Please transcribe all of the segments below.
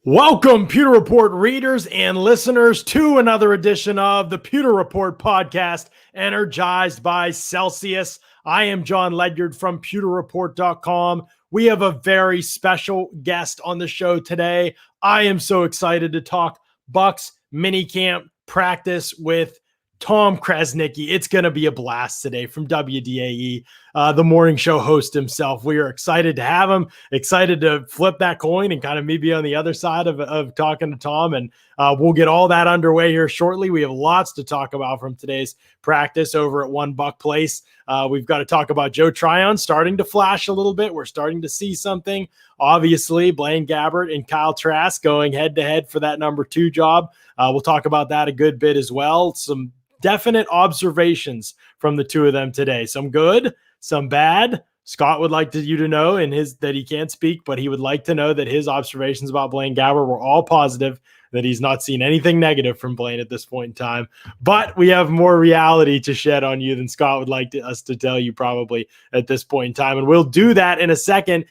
Welcome, Pewter Report readers and listeners, to another edition of the Pewter Report podcast, energized by Celsius. I am John Ledyard from pewterreport.com. We have a very special guest on the show today. I am so excited to talk Bucs minicamp practice with Tom Krasniqi. It's going to be a blast today from WDAE, the morning show host himself. We are excited to have him, excited to flip that coin and kind of maybe on the other side of talking to Tom. And we'll get all that underway here shortly. We have lots to talk about from today's practice over at One Buck Place. We've got to talk about Joe Tryon starting to flash a little bit. We're starting to see something. Obviously, Blaine Gabbert and Kyle Trask going head-to-head for that number 2 job. We'll talk about that a good bit as well. Some definite observations from the two of them today. Some good, some bad. Scott would like you to know that he can't speak, but he would like to know that his observations about Blaine Gabber were all positive, that he's not seen anything negative from Blaine at this point in time. But we have more reality to shed on you than Scott would like us to tell you probably at this point in time. And we'll do that in a second. It's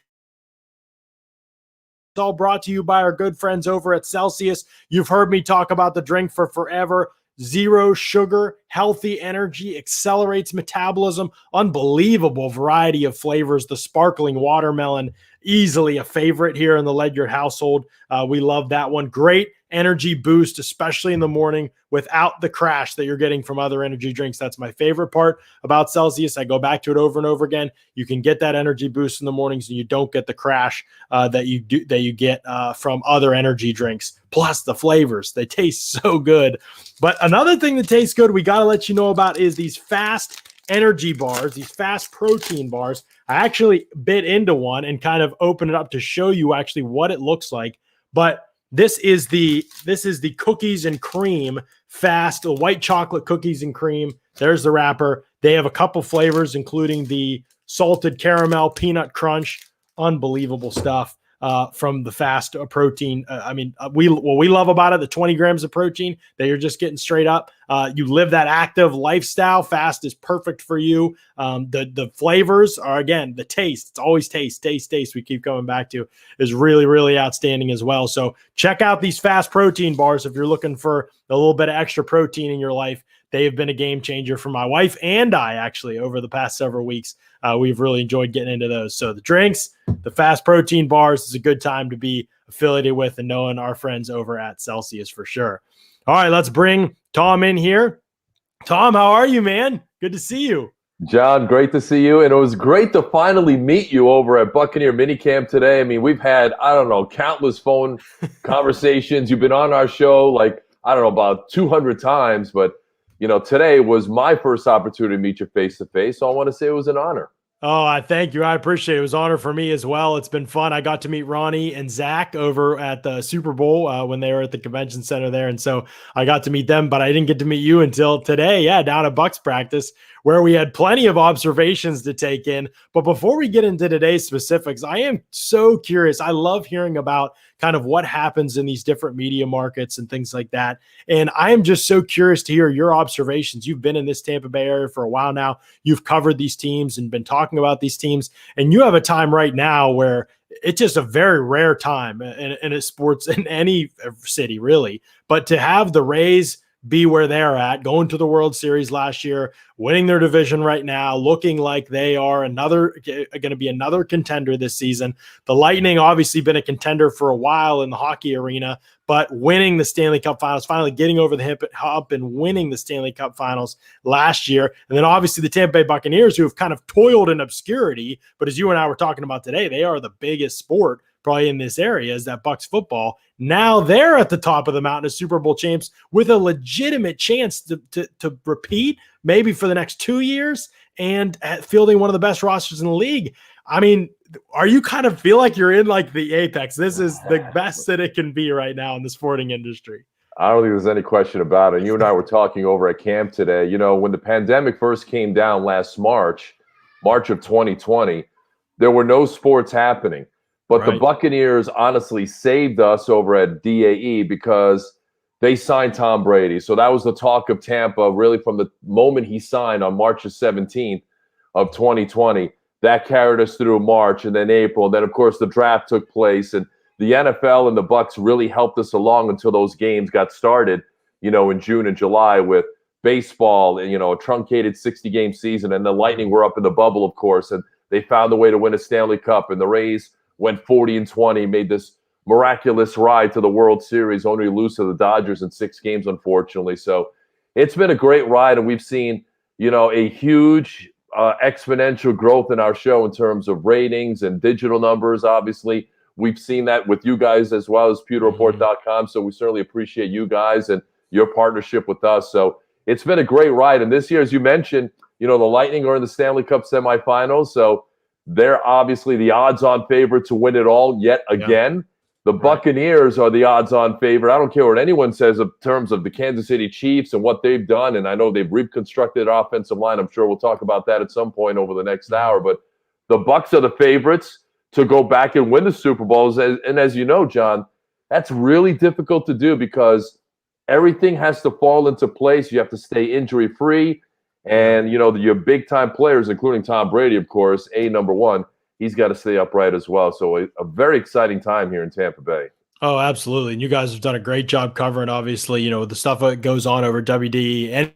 all brought to you by our good friends over at Celsius. You've heard me talk about the drink for forever. 0 sugar, healthy energy, accelerates metabolism, unbelievable variety of flavors. The sparkling watermelon, easily a favorite here in the Ledyard household. We love that one. Great energy boost, especially in the morning, without the crash that you're getting from other energy drinks. That's my favorite part about Celsius. I go back to it over and over again. You can get that energy boost in the mornings, and you don't get the crash that you get from other energy drinks. Plus the flavors, they taste so good. But another thing that tastes good, we got to let you know about, is these fast energy bars, these fast protein bars. I actually bit into one and kind of opened it up to show you actually what it looks like. But this is the cookies and cream fast, white chocolate cookies and cream. There's the wrapper. They have a couple flavors, including the salted caramel peanut crunch. Unbelievable stuff from the fast protein. What we love about it, the 20 grams of protein that you're just getting straight up. You live that active lifestyle. Fast is perfect for you. The flavors are, again, the taste. It's always taste. We keep coming back to, is really, really outstanding as well. So check out these fast protein bars if you're looking for a little bit of extra protein in your life. They have been a game changer for my wife and I, actually, over the past several weeks. We've really enjoyed getting into those. So the drinks, the fast protein bars, is a good time to be affiliated with and knowing our friends over at Celsius for sure. All right, let's bring Tom in here. Tom, how are you, man? Good to see you. John, great to see you. And it was great to finally meet you over at Buccaneer Minicamp today. I mean, we've had, countless phone conversations. You've been on our show about 200 times, but today was my first opportunity to meet you face to face. So I want to say it was an honor. Oh, thank you. I appreciate it. It was an honor for me as well. It's been fun. I got to meet Ronnie and Zach over at the Super Bowl when they were at the convention center there. And so I got to meet them, but I didn't get to meet you until today. Yeah, down at Bucs practice, where we had plenty of observations to take in. But before we get into today's specifics, I am so curious. I love hearing about kind of what happens in these different media markets and things like that. And I am just so curious to hear your observations. You've been in this Tampa Bay area for a while now. You've covered these teams and been talking about these teams. And you have a time right now where it's just a very rare time in a sports, in any city, really. But to have the Rays be where they're at, going to the World Series last year, winning their division right now, looking like they are going to be another contender this season. The Lightning obviously been a contender for a while in the hockey arena, but winning the Stanley Cup Finals, finally getting over the hump and winning the Stanley Cup Finals last year. And then obviously the Tampa Bay Buccaneers, who have kind of toiled in obscurity, but as you and I were talking about today, they are the biggest sport probably in this area, is that Bucs football. Now they're at the top of the mountain as Super Bowl champs with a legitimate chance to repeat maybe for the next 2 years and fielding one of the best rosters in the league. I mean, are you kind of feel like you're in like the apex? This is the best that it can be right now in the sporting industry. I don't think there's any question about it. You and I were talking over at camp today. When the pandemic first came down last March of 2020, there were no sports happening. But right. The Buccaneers honestly saved us over at DAE because they signed Tom Brady. So that was the talk of Tampa really from the moment he signed on March 17th of 2020. That carried us through March and then April. And then, of course, the draft took place. And the NFL and the Bucs really helped us along until those games got started, in June and July with baseball and, a truncated 60-game season. And the Lightning were up in the bubble, of course, and they found a way to win a Stanley Cup. And the Rays went 40-20, made this miraculous ride to the World Series, only to lose to the Dodgers in 6 games, unfortunately. So it's been a great ride, and we've seen, a huge exponential growth in our show in terms of ratings and digital numbers. Obviously, we've seen that with you guys as well as pewterreport.com. So we certainly appreciate you guys and your partnership with us. So it's been a great ride. And this year, as you mentioned, the Lightning are in the Stanley Cup semifinals. So they're obviously the odds-on favorite to win it all yet again. Yeah. The Buccaneers are the odds-on favorite. I don't care what anyone says in terms of the Kansas City Chiefs and what they've done. And I know they've reconstructed their offensive line. I'm sure we'll talk about that at some point over the next hour. But the Bucs are the favorites to go back and win the Super Bowls. And as you know, John, that's really difficult to do because everything has to fall into place. You have to stay injury-free. And, your big-time players, including Tom Brady, of course, number one, he's got to stay upright as well. So a very exciting time here in Tampa Bay. Oh, absolutely. And you guys have done a great job covering, obviously, the stuff that goes on over WDAE. And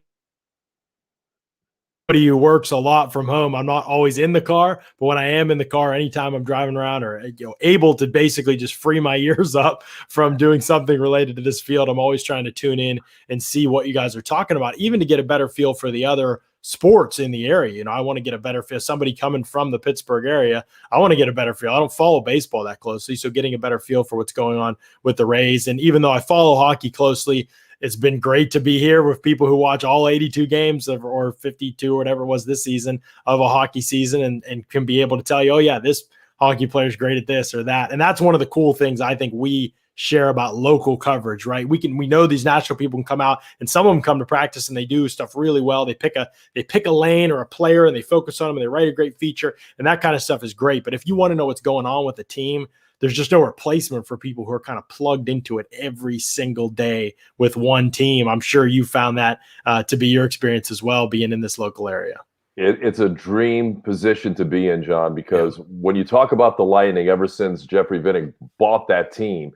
anybody who works a lot from home, I'm not always in the car, but when I am in the car, anytime I'm driving around or able to basically just free my ears up from doing something related to this field, I'm always trying to tune in and see what you guys are talking about, even to get a better feel for the other sports in the area. I want to get a better feel. Somebody coming from the Pittsburgh area, I want to get a better feel. I don't follow baseball that closely, so getting a better feel for what's going on with the Rays. And even though I follow hockey closely, it's been great to be here with people who watch all 82 games or 52 or whatever it was this season of a hockey season and can be able to tell you, oh yeah, this hockey player is great at this or that. And that's one of the cool things I think we share about local coverage, right? We know these national people can come out, and some of them come to practice and they do stuff really well. They pick a lane or a player and they focus on them and they write a great feature, and that kind of stuff is great. But if you want to know what's going on with the team, there's just no replacement for people who are kind of plugged into it every single day with one team. I'm sure you found that to be your experience as well, being in this local area. It's a dream position to be in, John, because when you talk about the Lightning, ever since Jeffrey Vinik bought that team,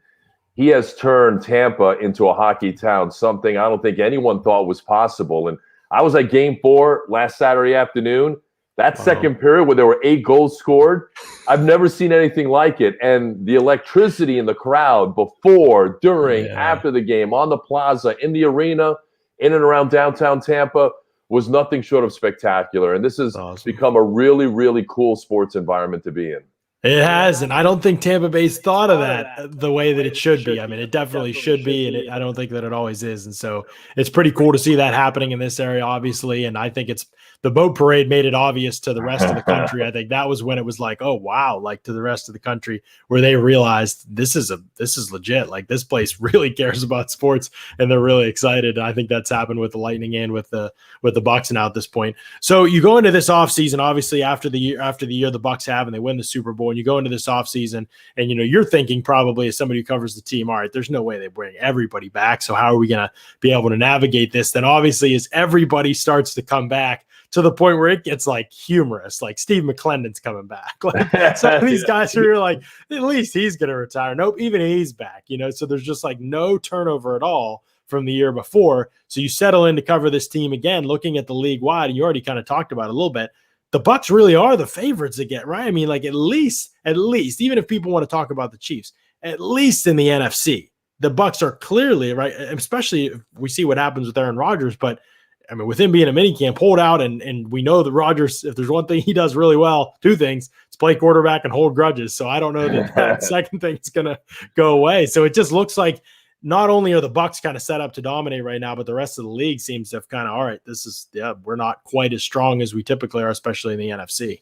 he has turned Tampa into a hockey town, something I don't think anyone thought was possible. And I was at Game 4 last Saturday afternoon. That second period where there were 8 goals scored, I've never seen anything like it. And the electricity in the crowd before, during, after the game, on the plaza, in the arena, in and around downtown Tampa was nothing short of spectacular. And this has become a really, really cool sports environment to be in. It has, and I don't think Tampa Bay's thought of that the way that it should be. I mean, it definitely should be, and I don't think that it always is. And so it's pretty cool to see that happening in this area, obviously. And I think the boat parade made it obvious to the rest of the country. I think that was when it was like, oh, wow, like to the rest of the country where they realized this is legit. Like this place really cares about sports and they're really excited. And I think that's happened with the Lightning and with the Bucs now at this point. So you go into this offseason, obviously after the year the Bucs have and they win the Super Bowl, and you go into this offseason and you're thinking probably as somebody who covers the team, all right, there's no way they bring everybody back. So how are we going to be able to navigate this? Then obviously as everybody starts to come back, to the point where it gets like humorous, like Steve McClendon's coming back. Like some of these guys who are like, at least he's going to retire. Nope, even he's back, So there's just like no turnover at all from the year before. So you settle in to cover this team again, looking at the league wide, and you already kind of talked about it a little bit. The Bucs really are the favorites again, right? I mean, like at least, even if people want to talk about the Chiefs, at least in the NFC, the Bucs are clearly right, especially if we see what happens with Aaron Rodgers, but I mean, with him being a minicamp, hold out, and we know that Rodgers, if there's one thing he does really well, 2 things, it's play quarterback and hold grudges. So I don't know that second thing is going to go away. So it just looks like not only are the Bucs kind of set up to dominate right now, but the rest of the league seems to have kind of, all right, we're not quite as strong as we typically are, especially in the NFC.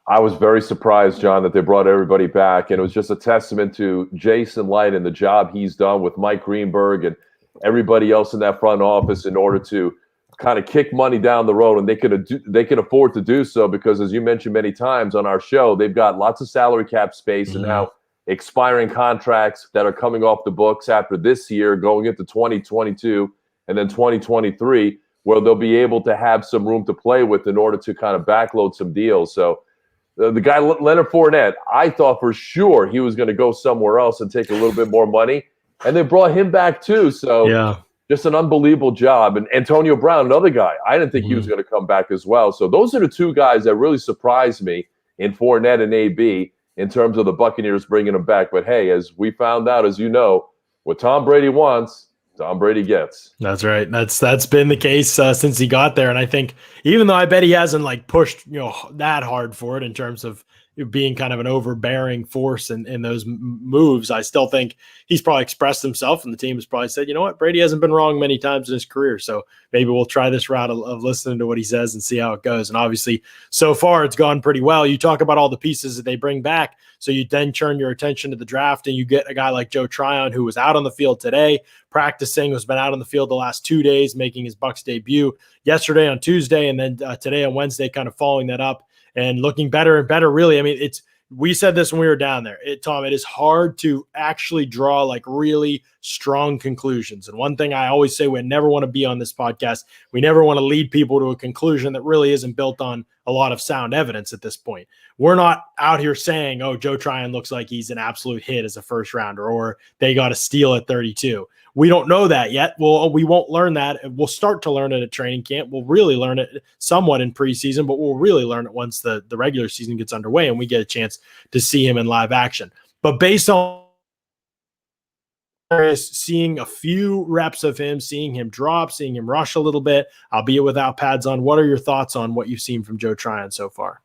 I was very surprised, John, that they brought everybody back, and it was just a testament to Jason Light and the job he's done with Mike Greenberg and everybody else in that front office in order to kind of kick money down the road, and they can afford to do so because, as you mentioned many times on our show, they've got lots of salary cap space and now expiring contracts that are coming off the books after this year, going into 2022 and then 2023, where they'll be able to have some room to play with in order to kind of backload some deals. So the guy Leonard Fournette, I thought for sure he was going to go somewhere else and take a little bit more money, and they brought him back too. So yeah, just an unbelievable job. And Antonio Brown, another guy, I didn't think he was going to come back as well. So those are the two guys that really surprised me in Fournette and AB in terms of the Buccaneers bringing him back. But hey, as we found out, as you know, what Tom Brady wants, Tom Brady gets. That's right. That's been the case since he got there. And I think even though I bet he hasn't like pushed, that hard for it in terms of being kind of an overbearing force in those moves, I still think he's probably expressed himself, and the team has probably said, you know what, Brady hasn't been wrong many times in his career. So maybe we'll try this route of listening to what he says and see how it goes. And obviously so far it's gone pretty well. You talk about all the pieces that they bring back. So you then turn your attention to the draft and you get a guy like Joe Tryon, who was out on the field today, practicing, who's been out on the field the last 2 days, making his Bucs debut yesterday on Tuesday. And then today on Wednesday, kind of following that up and looking better and better. Really. I mean, we said this when we were down there, Tom, it is hard to actually draw like really strong conclusions. And one thing I always say, we never want to be on this podcast. We never want to lead people to a conclusion that really isn't built on a lot of sound evidence at this point. We're not out here saying, oh, Joe Tryon looks like he's an absolute hit as a first rounder, or they got a steal at 32. We don't know that yet. Well, we won't learn that. We'll start to learn it at training camp. We'll really learn it somewhat in preseason, but we'll really learn it once the regular season gets underway and we get a chance to see him in live action. But based on seeing a few reps of him, seeing him drop, seeing him rush a little bit, albeit without pads on, what are your thoughts on what you've seen from Joe Tryon so far?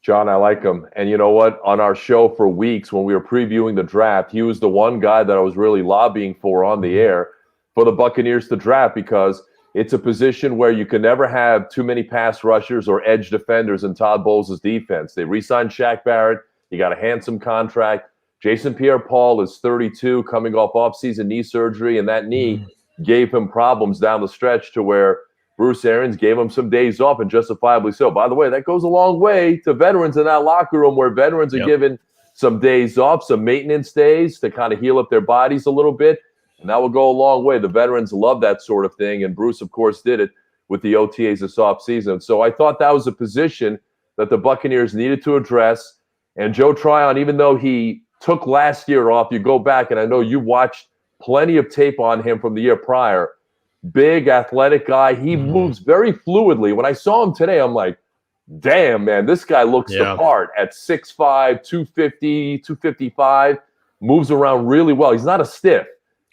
John, I like him. And you know what? On our show for weeks when we were previewing the draft, he was the one guy that I was really lobbying for on the air for the Buccaneers to draft, because it's a position where you can never have too many pass rushers or edge defenders in Todd Bowles' defense. They re-signed Shaq Barrett. He got a handsome contract. Jason Pierre-Paul is 32, coming off offseason knee surgery, and that knee gave him problems down the stretch to where Bruce Arians gave him some days off, and justifiably so. By the way, that goes a long way to veterans in that locker room, where veterans are given some days off, some maintenance days to kind of heal up their bodies a little bit, and that will go a long way. The veterans love that sort of thing, and Bruce, of course, did it with the OTAs this offseason. So I thought that was a position that the Buccaneers needed to address. And Joe Tryon, even though he took last year off, you go back, and I know you watched plenty of tape on him from the year prior. Big, athletic guy. He moves very fluidly. When I saw him today, I'm like, damn, man, this guy looks the part at 6'5", 250, 255, moves around really well. He's not a stiff.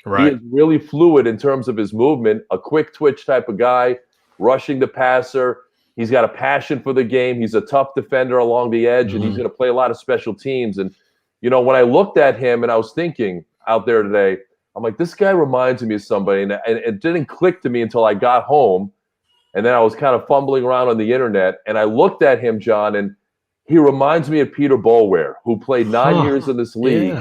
Right. He is really fluid in terms of his movement, a quick twitch type of guy, rushing the passer. He's got a passion for the game. He's a tough defender along the edge, and he's going to play a lot of special teams. And, you know, when I looked at him and I was thinking out there today, I'm like, this guy reminds me of somebody, and it didn't click to me until I got home, and then I was kind of fumbling around on the internet, and I looked at him, John, and he reminds me of Peter Boulware, who played 9 years in this league,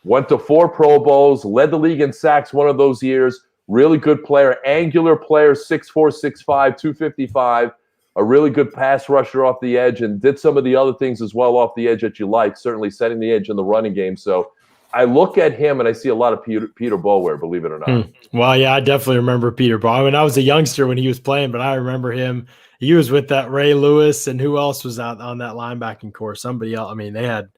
went to 4 Pro Bowls, led the league in sacks one of those years, really good player, angular player, 6'4", 6'5", 255, a really good pass rusher off the edge, and did some of the other things as well off the edge that you like, certainly setting the edge in the running game. So I look at him and I see a lot of Peter Boulware, believe it or not. Well, yeah, I definitely remember Peter Boulware. I mean, I was a youngster when he was playing, but I remember him. He was with that Ray Lewis, and who else was out on that linebacking core? Somebody else. I mean, they had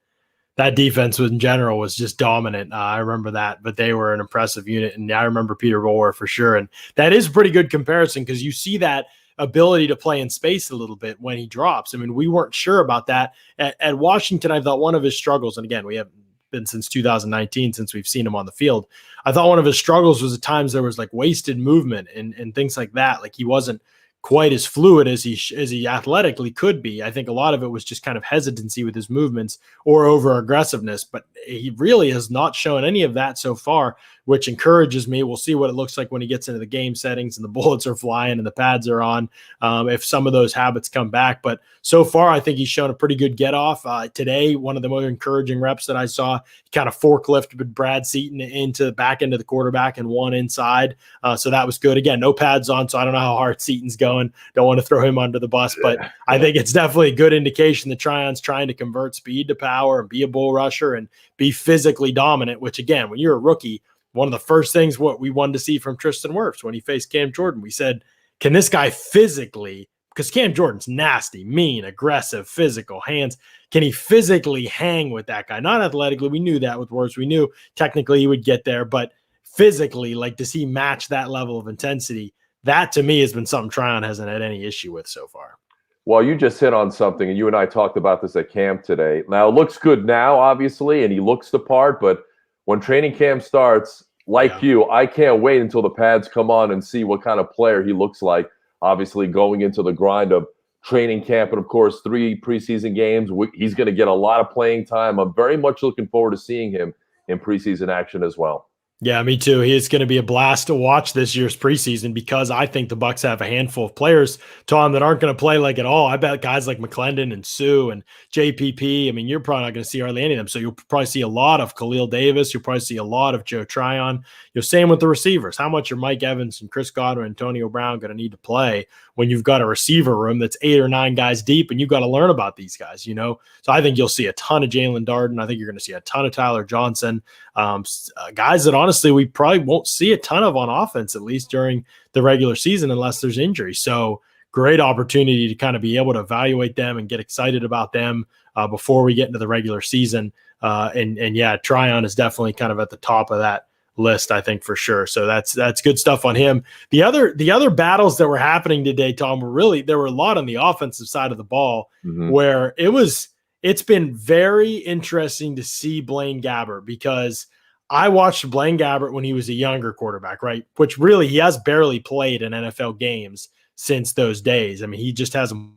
that defense in general was just dominant. I remember that, but they were an impressive unit. And I remember Peter Boulware for sure. And that is a pretty good comparison, because you see that ability to play in space a little bit when he drops. I mean, we weren't sure about that at Washington. I thought one of his struggles, and again, we haven't been since 2019 since we've seen him on the field. I thought one of his struggles was at times there was like wasted movement and things like that. Like he wasn't quite as fluid as he athletically could be. I think a lot of it was just kind of hesitancy with his movements or over aggressiveness, but he really has not shown any of that so far, which encourages me. We'll see what it looks like when he gets into the game settings and the bullets are flying and the pads are on, if some of those habits come back. But so far, I think he's shown a pretty good get off. Today, one of the more encouraging reps that I saw, he kind of forklifted Brad Seaton into the back end of the quarterback and one inside. So that was good. Again, no pads on, so I don't know how hard Seaton's going. Don't want to throw him under the bus, but I think it's definitely a good indication that Tryon's trying to convert speed to power and be a bull rusher and be physically dominant, which again, when you're a rookie, one of the first things what we wanted to see from Tristan Wirfs when he faced Cam Jordan, we said, can this guy physically because Cam Jordan's nasty, mean, aggressive, physical, hands. Can he physically hang with that guy? Not athletically. We knew that with Wirfs. We knew technically he would get there, but physically, like, does he match that level of intensity? That to me has been something Tryon hasn't had any issue with so far. Well, you just hit on something, and you and I talked about this at camp today. Now, it looks good now, obviously, and he looks the part, but when training camp starts, like you, I can't wait until the pads come on and see what kind of player he looks like, obviously going into the grind of training camp and, of course, 3 preseason games. He's going to get a lot of playing time. I'm very much looking forward to seeing him in preseason action as well. Yeah, me too. It's going to be a blast to watch this year's preseason because I think the Bucs have a handful of players, Tom, that aren't going to play like at all. I bet guys like McClendon and Sue and JPP, I mean, you're probably not going to see hardly any of them. So you'll probably see a lot of Khalil Davis. You'll probably see a lot of Joe Tryon. Same with the receivers. How much are Mike Evans and Chris Godwin and Antonio Brown going to need to play when you've got a receiver room that's 8 or 9 guys deep and you've got to learn about these guys, So I think you'll see a ton of Jalen Darden. I think you're going to see a ton of Tyler Johnson, guys that honestly we probably won't see a ton of on offense, at least during the regular season, unless there's injury. So great opportunity to kind of be able to evaluate them and get excited about them before we get into the regular season. And yeah, Tryon is definitely kind of at the top of that list, I think, for sure. So that's good stuff on him. The other battles that were happening today, Tom, there were a lot on the offensive side of the ball where it's been very interesting to see Blaine Gabbert, because I watched Blaine Gabbert when he was a younger quarterback, right? Which really, he has barely played in NFL games since those days. I mean, he just hasn't.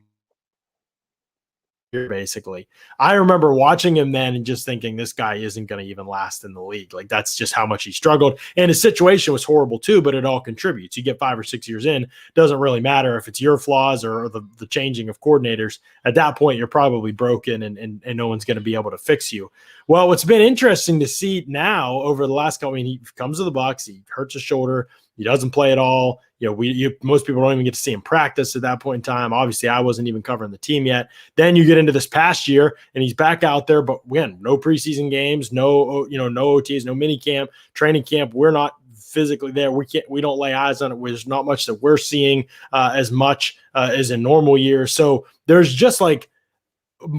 Basically, I remember watching him then and just thinking this guy isn't going to even last in the league. Like, that's just how much he struggled, and his situation was horrible too, but it all contributes. You get 5 or 6 years in, doesn't really matter if it's your flaws or the changing of coordinators. At that point, you're probably broken and no one's going to be able to fix you. Well, what's been interesting to see now over the last couple, he comes to the Bucs, he hurts his shoulder, he doesn't play at all. Most people don't even get to see him practice at that point in time. Obviously, I wasn't even covering the team yet. Then you get into this past year, and he's back out there, but again, no preseason games, no OTs, no mini camp, training camp. We're not physically there. We don't lay eyes on it. There's not much that we're seeing as much as in normal years. So there's just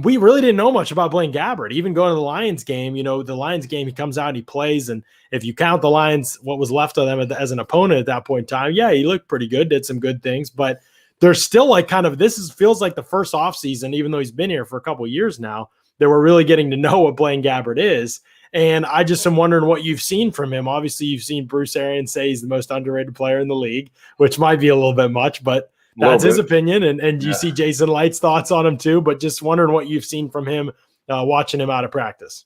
we really didn't know much about Blaine Gabbert. Even going to the Lions game, the Lions game, he comes out and he plays. And if you count the Lions, what was left of them as an opponent at that point in time, yeah, he looked pretty good, did some good things. But there's still feels like the first offseason, even though he's been here for a couple of years now, that we're really getting to know what Blaine Gabbert is. And I just am wondering what you've seen from him. Obviously, you've seen Bruce Arians say he's the most underrated player in the league, which might be a little bit much, but that's his opinion, and you see Jason Light's thoughts on him too, but just wondering what you've seen from him watching him out of practice.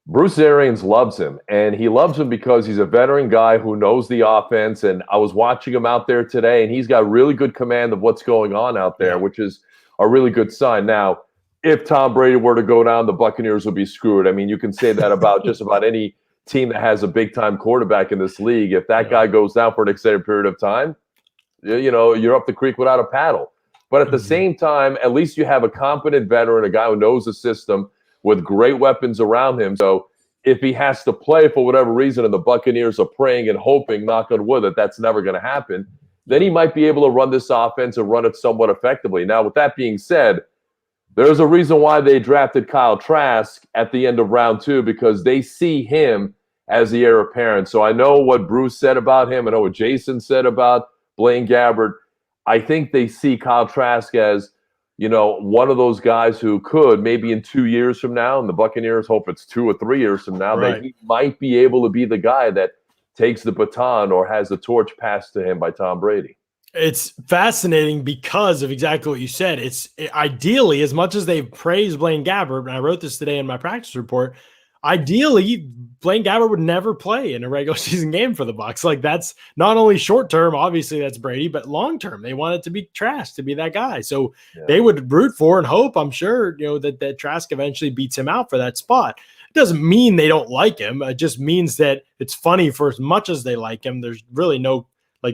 Bruce Arians loves him, and he loves him because he's a veteran guy who knows the offense, and I was watching him out there today, and he's got really good command of what's going on out there, which is a really good sign. Now, if Tom Brady were to go down, the Buccaneers would be screwed. I mean, you can say that about just about any team that has a big-time quarterback in this league. If that guy goes down for an extended period of time, you're up the creek without a paddle. But at the same time, at least you have a competent veteran, a guy who knows the system with great weapons around him. So if he has to play for whatever reason and the Buccaneers are praying and hoping, knock on wood, that that's never going to happen, then he might be able to run this offense and run it somewhat effectively. Now, with that being said, there's a reason why they drafted Kyle Trask at the end of round 2, because they see him as the heir apparent. So I know what Bruce said about him. I know what Jason said about Blaine Gabbert. I think they see Kyle Trask as, one of those guys who could, maybe in 2 years from now, and the Buccaneers hope it's 2 or 3 years from now, that he might be able to be the guy that takes the baton or has the torch passed to him by Tom Brady. It's fascinating because of exactly what you said. Ideally, as much as they've praised Blaine Gabbert, and I wrote this today in my practice report, ideally, Blaine Gabbert would never play in a regular season game for the Bucs. Like, that's not only short term, obviously that's Brady, but long term, they want it to be Trask to be that guy. So they would root for and hope, I'm sure, that Trask eventually beats him out for that spot. It doesn't mean they don't like him. It just means that it's funny, for as much as they like him, there's really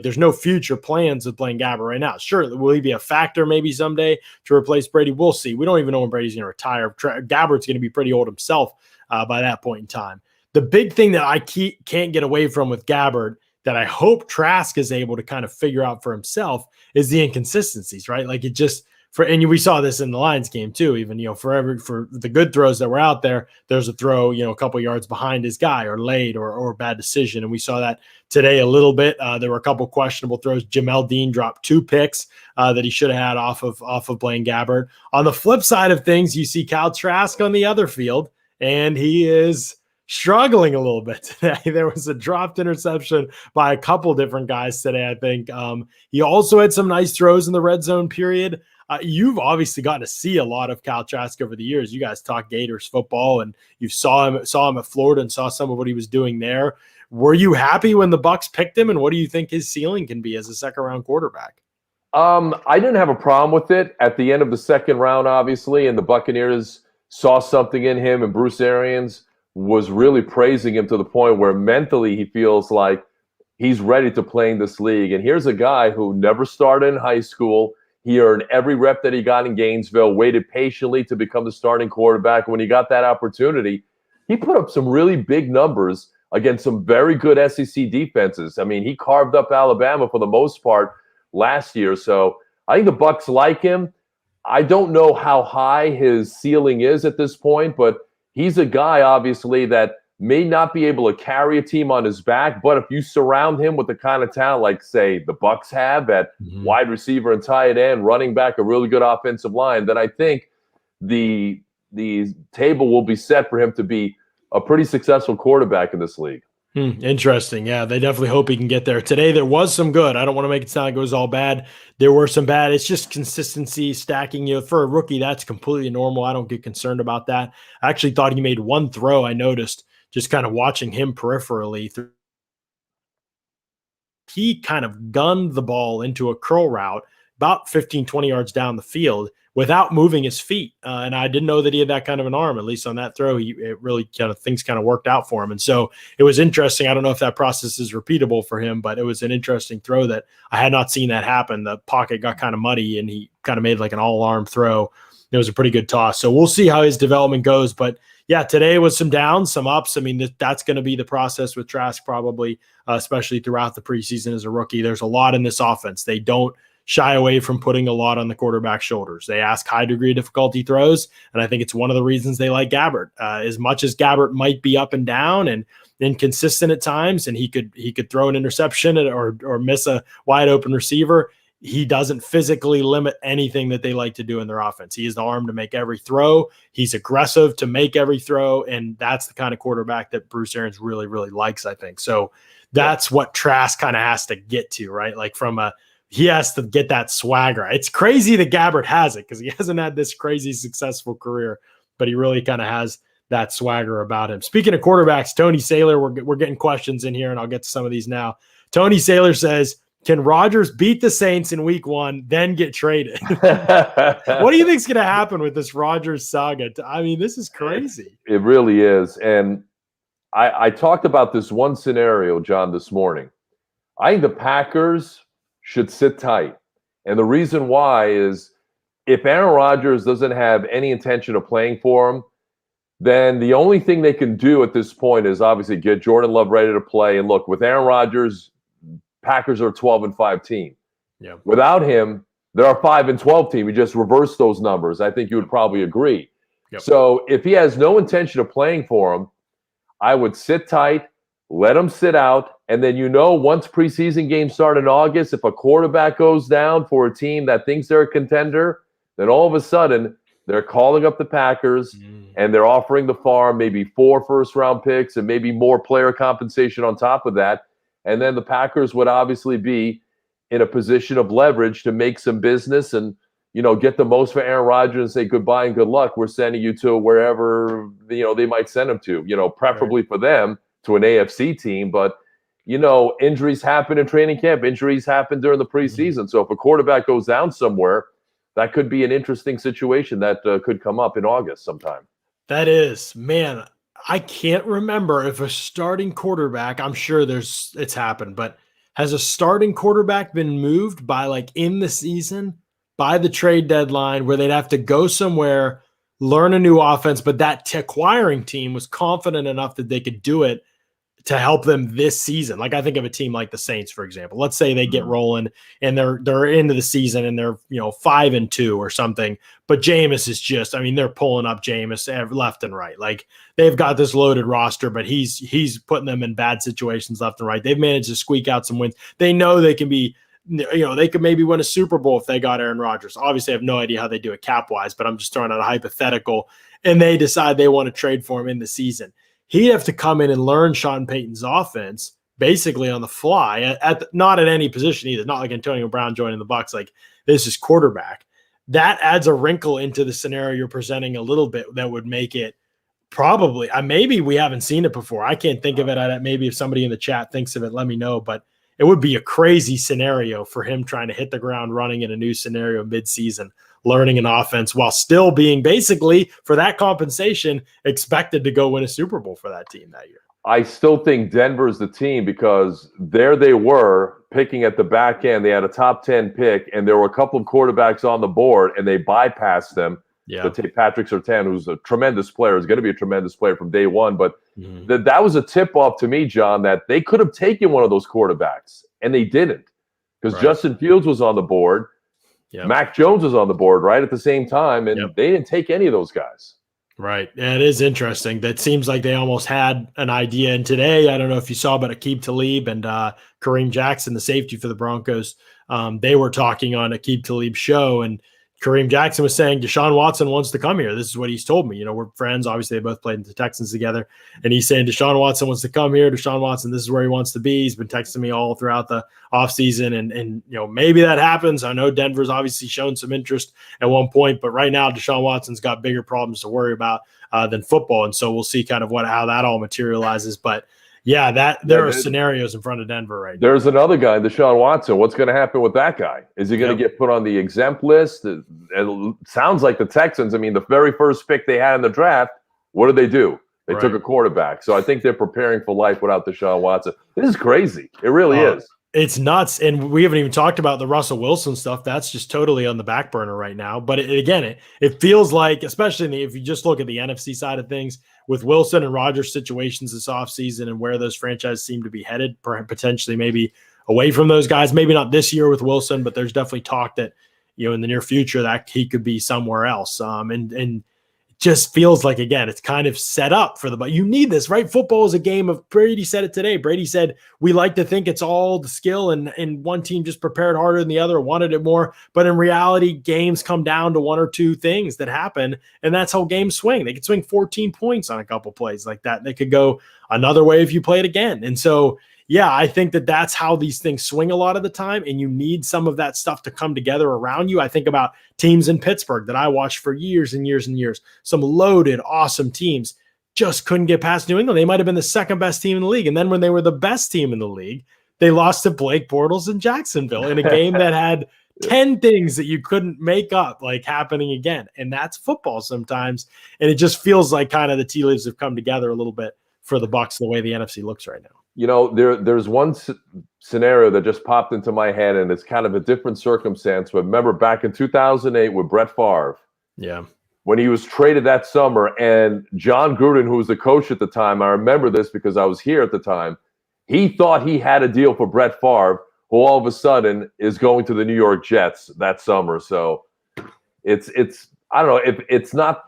there's no future plans with Blaine Gabbert right now. Sure, will he be a factor maybe someday to replace Brady? We'll see. We don't even know when Brady's going to retire. Gabbert's going to be pretty old himself by that point in time. The big thing that I can't get away from with Gabbert that I hope Trask is able to kind of figure out for himself is the inconsistencies, right? Like it just and we saw this in the Lions game too, even, for the good throws that were out there, there's a throw, a couple yards behind his guy or late or a bad decision. And we saw that today a little bit. There were a couple questionable throws. Jamel Dean dropped 2 picks that he should have had off of Blaine Gabbert. On the flip side of things, you see Kyle Trask on the other field, and he is struggling a little bit today. There was a dropped interception by a couple different guys today, I think. He also had some nice throws in the red zone period. You've obviously gotten to see a lot of Kyle Trask over the years. You guys talk Gators football, and you saw him at Florida and saw some of what he was doing there. Were you happy when the Bucs picked him, and what do you think his ceiling can be as a second-round quarterback? I didn't have a problem with it at the end of the second round, obviously, and the Buccaneers saw something in him, and Bruce Arians was really praising him to the point where mentally he feels like he's ready to play in this league. And here's a guy who never started in high school. He earned every rep that he got in Gainesville, waited patiently to become the starting quarterback. When he got that opportunity, he put up some really big numbers against some very good SEC defenses. I mean, he carved up Alabama for the most part last year. So I think the Bucs like him. I don't know how high his ceiling is at this point, but he's a guy, obviously, that may not be able to carry a team on his back, but if you surround him with the kind of talent like, say, the Bucs have at wide receiver and tight end, running back, a really good offensive line, then I think the table will be set for him to be a pretty successful quarterback in this league. Interesting. Yeah, they definitely hope he can get there. Today, there was some good. I don't want to make it sound like it was all bad. There were some bad. It's just consistency, stacking. For a rookie, that's completely normal. I don't get concerned about that. I actually thought he made one throw, I noticed, just kind of watching him peripherally. He kind of gunned the ball into a curl route about 15, 20 yards down the field without moving his feet. And I didn't know that he had that kind of an arm, at least on that throw. Things kind of worked out for him. And so it was interesting. I don't know if that process is repeatable for him, but it was an interesting throw that I had not seen that happen. The pocket got kind of muddy and he kind of made like an all-arm throw. It was a pretty good toss. So we'll see how his development goes. But yeah, today was some downs, some ups. I mean, that's going to be the process with Trask probably, especially throughout the preseason as a rookie. There's a lot in this offense. They don't shy away from putting a lot on the quarterback's shoulders. They ask high degree of difficulty throws, and I think it's one of the reasons they like Gabbert. As much as Gabbert might be up and down and inconsistent at times, and he could throw an interception or miss a wide open receiver, he doesn't physically limit anything that they like to do in their offense. He has the arm to make every throw. He's aggressive to make every throw, and that's the kind of quarterback that Bruce Arians really, really likes, I think. So that's what Trask kind of has to get to, right? Like he has to get that swagger. It's crazy that Gabbert has it because he hasn't had this crazy successful career, but he really kind of has that swagger about him. Speaking of quarterbacks, Tony Saylor, we're getting questions in here, and I'll get to some of these now. Tony Saylor says, can Rodgers beat the Saints in week 1, then get traded? What do you think is going to happen with this Rodgers saga? I mean, this is crazy. It really is. And I talked about this one scenario, John, this morning. I think the Packers should sit tight. And the reason why is if Aaron Rodgers doesn't have any intention of playing for him, then the only thing they can do at this point is obviously get Jordan Love ready to play. And look, with Aaron Rodgers, Packers are a 12-5 team. Yeah. Without him, they're a 5-12 team. You just reverse those numbers. I think you would probably agree. Yep. So if he has no intention of playing for him, I would sit tight, let him sit out, and then once preseason games start in August, if a quarterback goes down for a team that thinks they're a contender, then all of a sudden they're calling up the Packers and they're offering the farm maybe 4 first-round picks and maybe more player compensation on top of that. And then the Packers would obviously be in a position of leverage to make some business and, get the most for Aaron Rodgers and say goodbye and good luck. We're sending you to wherever, they might send him to, preferably for them to an AFC team. But, injuries happen in training camp. Injuries happen during the preseason. So if a quarterback goes down somewhere, that could be an interesting situation that could come up in August sometime. That is, man. I can't remember if a starting quarterback, I'm sure it's happened, but has a starting quarterback been moved by in the season by the trade deadline where they'd have to go somewhere, learn a new offense, but that acquiring team was confident enough that they could do it to help them this season. Like I think of a team like the Saints, for example. Let's say they get rolling and they're into the season and they're 5-2 or something. But Jameis is just, I mean, they're pulling up Jameis left and right. Like they've got this loaded roster, but he's putting them in bad situations left and right. They've managed to squeak out some wins. They know they can be, they could maybe win a Super Bowl if they got Aaron Rodgers. Obviously, I have no idea how they do it cap wise, but I'm just throwing out a hypothetical. And they decide they want to trade for him in the season. He'd have to come in and learn Sean Payton's offense basically on the fly, not at any position either. Not like Antonio Brown joining the Bucs. Like this is quarterback. That adds a wrinkle into the scenario you're presenting a little bit that would make it probably. Maybe we haven't seen it before. I can't think of it. Maybe if somebody in the chat thinks of it, let me know. But it would be a crazy scenario for him trying to hit the ground running in a new scenario mid-season, learning an offense while still being basically, for that compensation, expected to go win a Super Bowl for that team that year. I still think Denver's the team because there they were picking at the back end. They had a top 10 pick, and there were a couple of quarterbacks on the board, and they bypassed them. Yeah. To take Patrick Surtain, who's a tremendous player, is going to be a tremendous player from day one. But that was a tip-off to me, John, that they could have taken one of those quarterbacks, and they didn't because Justin Fields was on the board. Yep. Mac Jones was on the board right at the same time, and they didn't take any of those guys. Right. Yeah, it is interesting. That seems like they almost had an idea. And today, I don't know if you saw, but Aqib Talib and Kareem Jackson, the safety for the Broncos, they were talking on Aqib Talib's show, and Kareem Jackson was saying Deshaun Watson wants to come here. This is what he's told me. We're friends. Obviously, they both played in the Texans together. And he's saying Deshaun Watson wants to come here. Deshaun Watson, this is where he wants to be. He's been texting me all throughout the offseason. And maybe that happens. I know Denver's obviously shown some interest at one point. But right now, Deshaun Watson's got bigger problems to worry about than football. And so we'll see kind of how that all materializes. But yeah, there are scenarios in front of Denver right now. There's another guy, Deshaun Watson. What's going to happen with that guy? Is he going to get put on the exempt list? It sounds like the Texans, the very first pick they had in the draft, what did they do? They took a quarterback. So I think they're preparing for life without Deshaun Watson. This is crazy. It really is. It's nuts. And we haven't even talked about the Russell Wilson stuff. That's just totally on the back burner right now. But it feels like, especially if you just look at the NFC side of things, with Wilson and Rodgers situations this offseason and where those franchises seem to be headed, potentially maybe away from those guys, maybe not this year with Wilson, but there's definitely talk that, in the near future that he could be somewhere else. And it just feels like, again, it's kind of set up for but you need this, right? Football is a game of, Brady said it today. Brady said, we like to think it's all the skill and one team just prepared harder than the other, wanted it more. But in reality, games come down to one or two things that happen. And that's how games swing. They could swing 14 points on a couple plays like that. They could go another way if you play it again. And so, yeah, I think that's how these things swing a lot of the time, and you need some of that stuff to come together around you. I think about teams in Pittsburgh that I watched for years and years and years. Some loaded, awesome teams just couldn't get past New England. They might have been the second best team in the league. And then when they were the best team in the league, they lost to Blake Bortles in Jacksonville in a game that had 10 things that you couldn't make up like happening again. And that's football sometimes. And it just feels like kind of the tea leaves have come together a little bit for the Bucs, the way the NFC looks right now. There's one scenario that just popped into my head, and it's kind of a different circumstance. But remember back in 2008 with Brett Favre, when he was traded that summer, and John Gruden, who was the coach at the time, I remember this because I was here at the time, he thought he had a deal for Brett Favre, who all of a sudden is going to the New York Jets that summer. So it's I don't know if it's not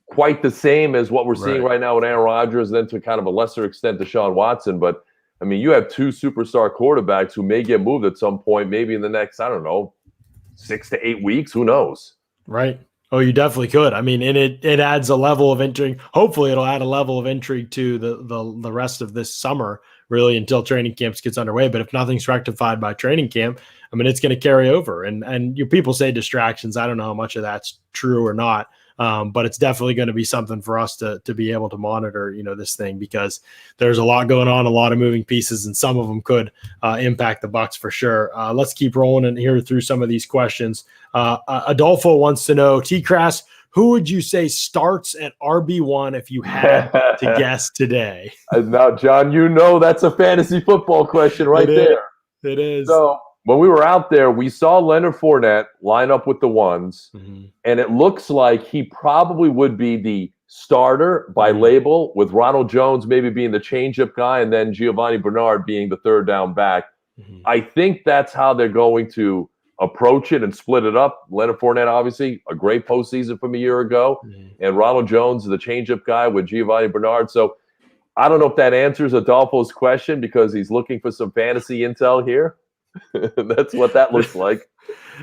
quite the same as what we're seeing right now with Aaron Rodgers, then to kind of a lesser extent Deshaun Watson. But, you have two superstar quarterbacks who may get moved at some point, maybe in the next, 6 to 8 weeks. Who knows? Right. Oh, you definitely could. And it adds a level of intrigue. Hopefully it'll add a level of intrigue to the rest of this summer, really, until training camps gets underway. But if nothing's rectified by training camp, it's going to carry over. And you people say distractions. I don't know how much of that's true or not. But it's definitely going to be something for us to be able to monitor, this thing, because there's a lot going on, a lot of moving pieces, and some of them could impact the Bucs for sure. Let's keep rolling and here through some of these questions. Adolfo wants to know, T-Crass, who would you say starts at RB1 if you had to guess today? Now, John, that's a fantasy football question right there. It is. So when we were out there, we saw Leonard Fournette line up with the ones, and it looks like he probably would be the starter by label, with Ronald Jones maybe being the changeup guy and then Giovanni Bernard being the third down back. I think that's how they're going to approach it and split it up. Leonard Fournette, obviously, a great postseason from a year ago, and Ronald Jones is the changeup guy with Giovanni Bernard. So I don't know if that answers Adolfo's question because he's looking for some fantasy intel here. That's what that looks like.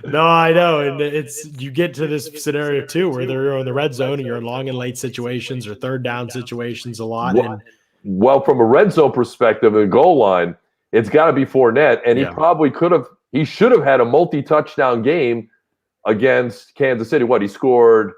No, I know. And you get to this scenario too, where they're in the red zone and you're in long and late situations or third down situations a lot. Well, from a red zone perspective and goal line, it's got to be Fournette. And he should have had a multi-touchdown game against Kansas City. He scored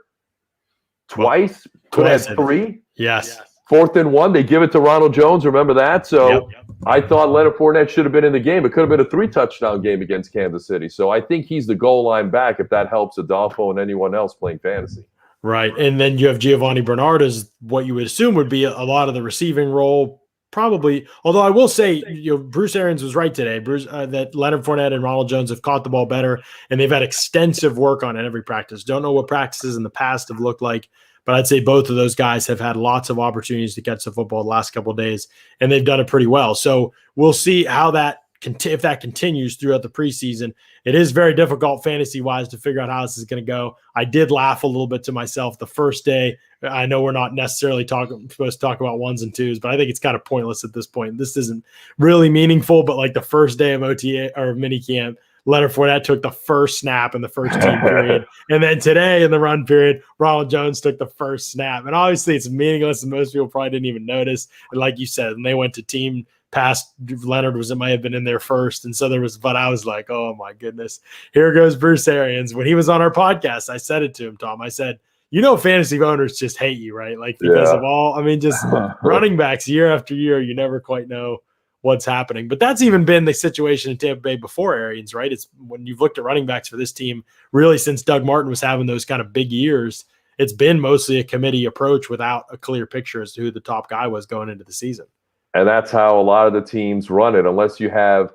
twice? Could have had 3? Yes. 4th and 1, they give it to Ronald Jones. Remember that? So I thought Leonard Fournette should have been in the game. It could have been a 3-touchdown game against Kansas City. So I think he's the goal line back if that helps Adolfo and anyone else playing fantasy. Right. And then you have Giovanni Bernard as what you would assume would be a lot of the receiving role, probably. Although I will say, Bruce Arians was right today. That Leonard Fournette and Ronald Jones have caught the ball better, and they've had extensive work on it every practice. Don't know what practices in the past have looked like, but I'd say both of those guys have had lots of opportunities to catch the football the last couple of days, and they've done it pretty well. So we'll see how if that continues throughout the preseason. It is very difficult fantasy-wise to figure out how this is going to go. I did laugh a little bit to myself the first day. I know we're not necessarily supposed to talk about ones and twos, but I think it's kind of pointless at this point. This isn't really meaningful, but like the first day of OTA or minicamp, Leonard Fournette took the first snap in the first team period. And then today in the run period, Ronald Jones took the first snap. And obviously it's meaningless and most people probably didn't even notice. And like you said, when they went to team pass, Leonard might have been in there first. And so but I was like, oh my goodness, here goes Bruce Arians. When he was on our podcast, I said it to him, Tom. I said, fantasy owners just hate you, right? Like because of just running backs year after year, you never quite know what's happening. But that's even been the situation in Tampa Bay before Arians, right? It's when you've looked at running backs for this team, really since Doug Martin was having those kind of big years, it's been mostly a committee approach without a clear picture as to who the top guy was going into the season. And that's how a lot of the teams run it, unless you have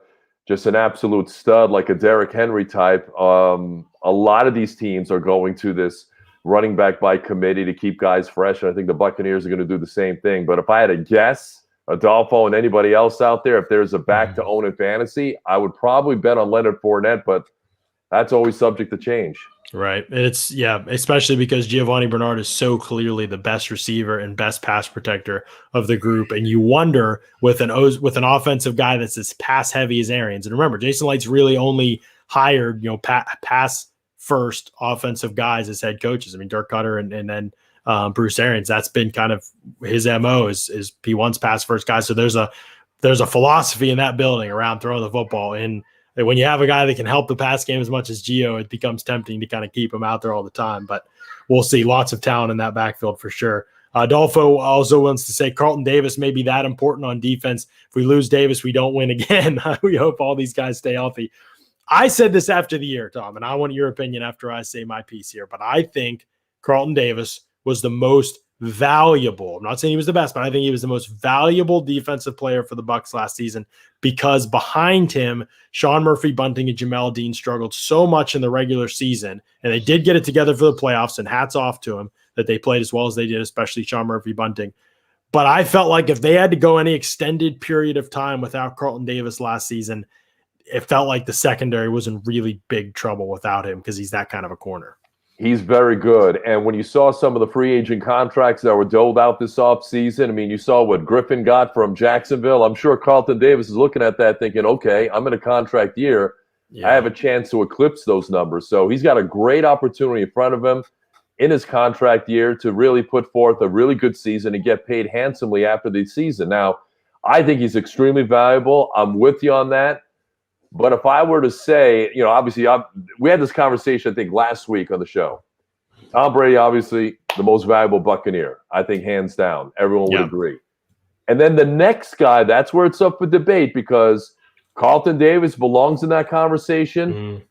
just an absolute stud like a Derrick Henry type. A lot of these teams are going to this running back by committee to keep guys fresh. And I think the Buccaneers are going to do the same thing. But if I had to guess, Adolfo and anybody else out there, if there's a back to own in fantasy, I would probably bet on Leonard Fournette, but that's always subject to change. Right. And it's, especially because Giovanni Bernard is so clearly the best receiver and best pass protector of the group. And you wonder with an offensive guy that's as pass heavy as Arians. And remember, Jason Light's really only hired, pass first offensive guys as head coaches. I mean, Dirk Cutter and then Bruce Arians, that's been kind of his MO is he wants pass first guys. So there's a philosophy in that building around throwing the football. And when you have a guy that can help the pass game as much as Gio, it becomes tempting to kind of keep him out there all the time. But we'll see. Lots of talent in that backfield for sure. Adolfo also wants to say Carlton Davis may be that important on defense. If we lose Davis, we don't win again. We hope all these guys stay healthy. I said this after the year, Tom, and I want your opinion after I say my piece here. But I think Carlton Davis was the most valuable. I'm not saying he was the best, but I think he was the most valuable defensive player for the Bucs last season because behind him, Sean Murphy-Bunting and Jamel Dean struggled so much in the regular season, and they did get it together for the playoffs, and hats off to them that they played as well as they did, especially Sean Murphy-Bunting. But I felt like if they had to go any extended period of time without Carlton Davis last season, it felt like the secondary was in really big trouble without him because he's that kind of a corner. He's very good. And when you saw some of the free agent contracts that were doled out this offseason, I mean, you saw what Griffin got from Jacksonville. I'm sure Carlton Davis is looking at that thinking, okay, I'm in a contract year. I have a chance to eclipse those numbers. So he's got a great opportunity in front of him in his contract year to really put forth a really good season and get paid handsomely after the season. Now, I think he's extremely valuable. I'm with you on that. But if I were to say, obviously we had this conversation, I think, last week on the show. Tom Brady, obviously, the most valuable Buccaneer. I think hands down. Everyone would agree. And then the next guy, that's where it's up for debate because Carlton Davis belongs in that conversation. Mm-hmm.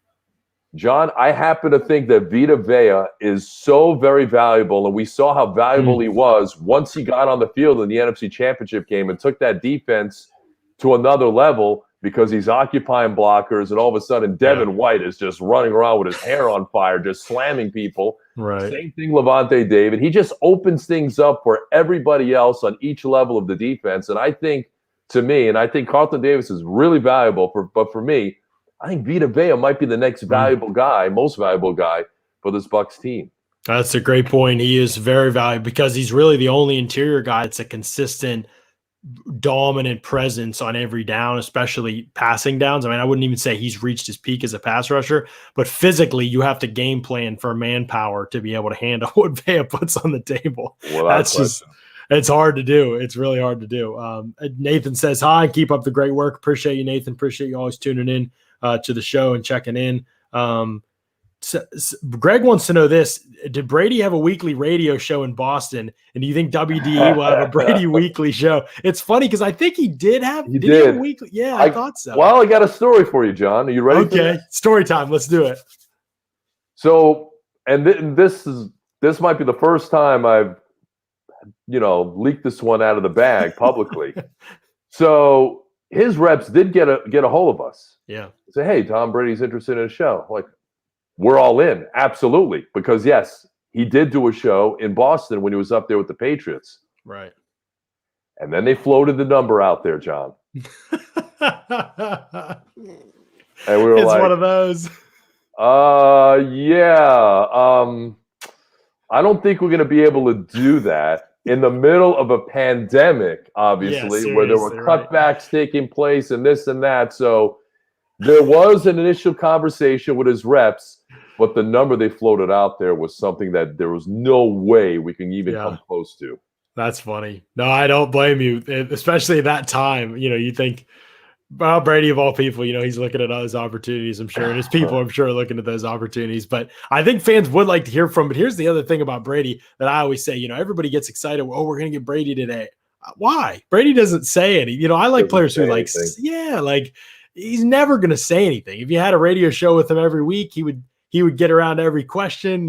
John, I happen to think that Vita Vea is so very valuable, and we saw how valuable he was once he got on the field in the NFC Championship game and took that defense to another level. Because he's occupying blockers, and all of a sudden Devin White is just running around with his hair on fire, just slamming people. Right. Same thing, Levante David. He just opens things up for everybody else on each level of the defense. And I think, to me, and I think Carlton Davis is really valuable, but for me, I think Vita Vea might be the next valuable guy, most valuable guy for this Bucs team. That's a great point. He is very valuable because he's really the only interior guy that's a consistent, dominant presence on every down, especially passing downs. I mean, I wouldn't even say he's reached his peak as a pass rusher, but physically you have to game plan for manpower to be able to handle what Vea puts on the table. It's hard to do. It's really hard to do. Nathan says, hi, keep up the great work. Appreciate you, Nathan. Appreciate you always tuning in to the show and checking in. Greg wants to know this. Did Brady have a weekly radio show in Boston? And do you think WDAE will have a Brady weekly show? It's funny because I think he did have, he have a weekly? Yeah, I thought so. Well, I got a story for you, John. Are you ready? Okay, story time. Let's do it. So, and this might be the first time I've, leaked this one out of the bag publicly. So his reps did get a hold of us. Yeah. Say, hey, Tom Brady's interested in a show. Like, we're all in. Absolutely. Because yes, he did do a show in Boston when he was up there with the Patriots. Right. And then they floated the number out there, John. And we were it's one of those. Yeah. I don't think we're going to be able to do that in the middle of a pandemic, obviously, where there were cutbacks taking place and this and that. So there was an initial conversation with his reps, but the number they floated out there was something that there was no way we can even come close to. That's funny. No, I don't blame you, especially at that time. You think, well, Brady of all people, he's looking at those opportunities, I'm sure, and his people, I'm sure, are looking at those opportunities. But I think fans would like to hear from. But here's the other thing about Brady that I always say, everybody gets excited. Oh, we're going to get Brady today. Why? Brady doesn't say any. I like players who he's never going to say anything. If you had a radio show with him every week, he would get around to every question.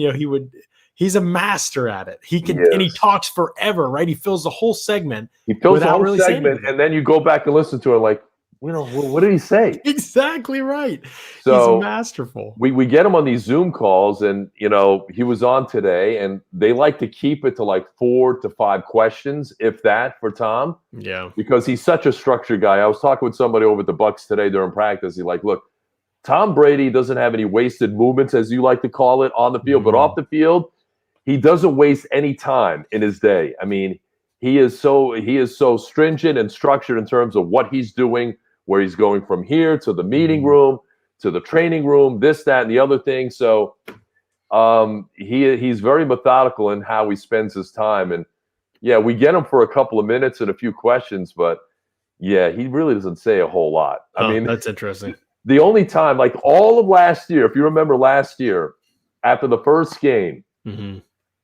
He's a master at it. He can, and he talks forever, right? He fills the whole segment. And then you go back and listen to it like, what did he say? Exactly right. So he's masterful. We get him on these Zoom calls, and he was on today, and they like to keep it to like 4 to 5 questions, if that, for Tom. Yeah. Because he's such a structured guy. I was talking with somebody over at the Bucs today during practice. He's like, look, Tom Brady doesn't have any wasted movements, as you like to call it, on the field, but off the field, he doesn't waste any time in his day. I mean, he is so stringent and structured in terms of what he's doing, where he's going from here to the meeting room, to the training room, this, that, and the other thing. So he's very methodical in how he spends his time. And, we get him for a couple of minutes and a few questions, but, he really doesn't say a whole lot. I mean, that's interesting. The only time, like all of last year, if you remember last year, after the first game,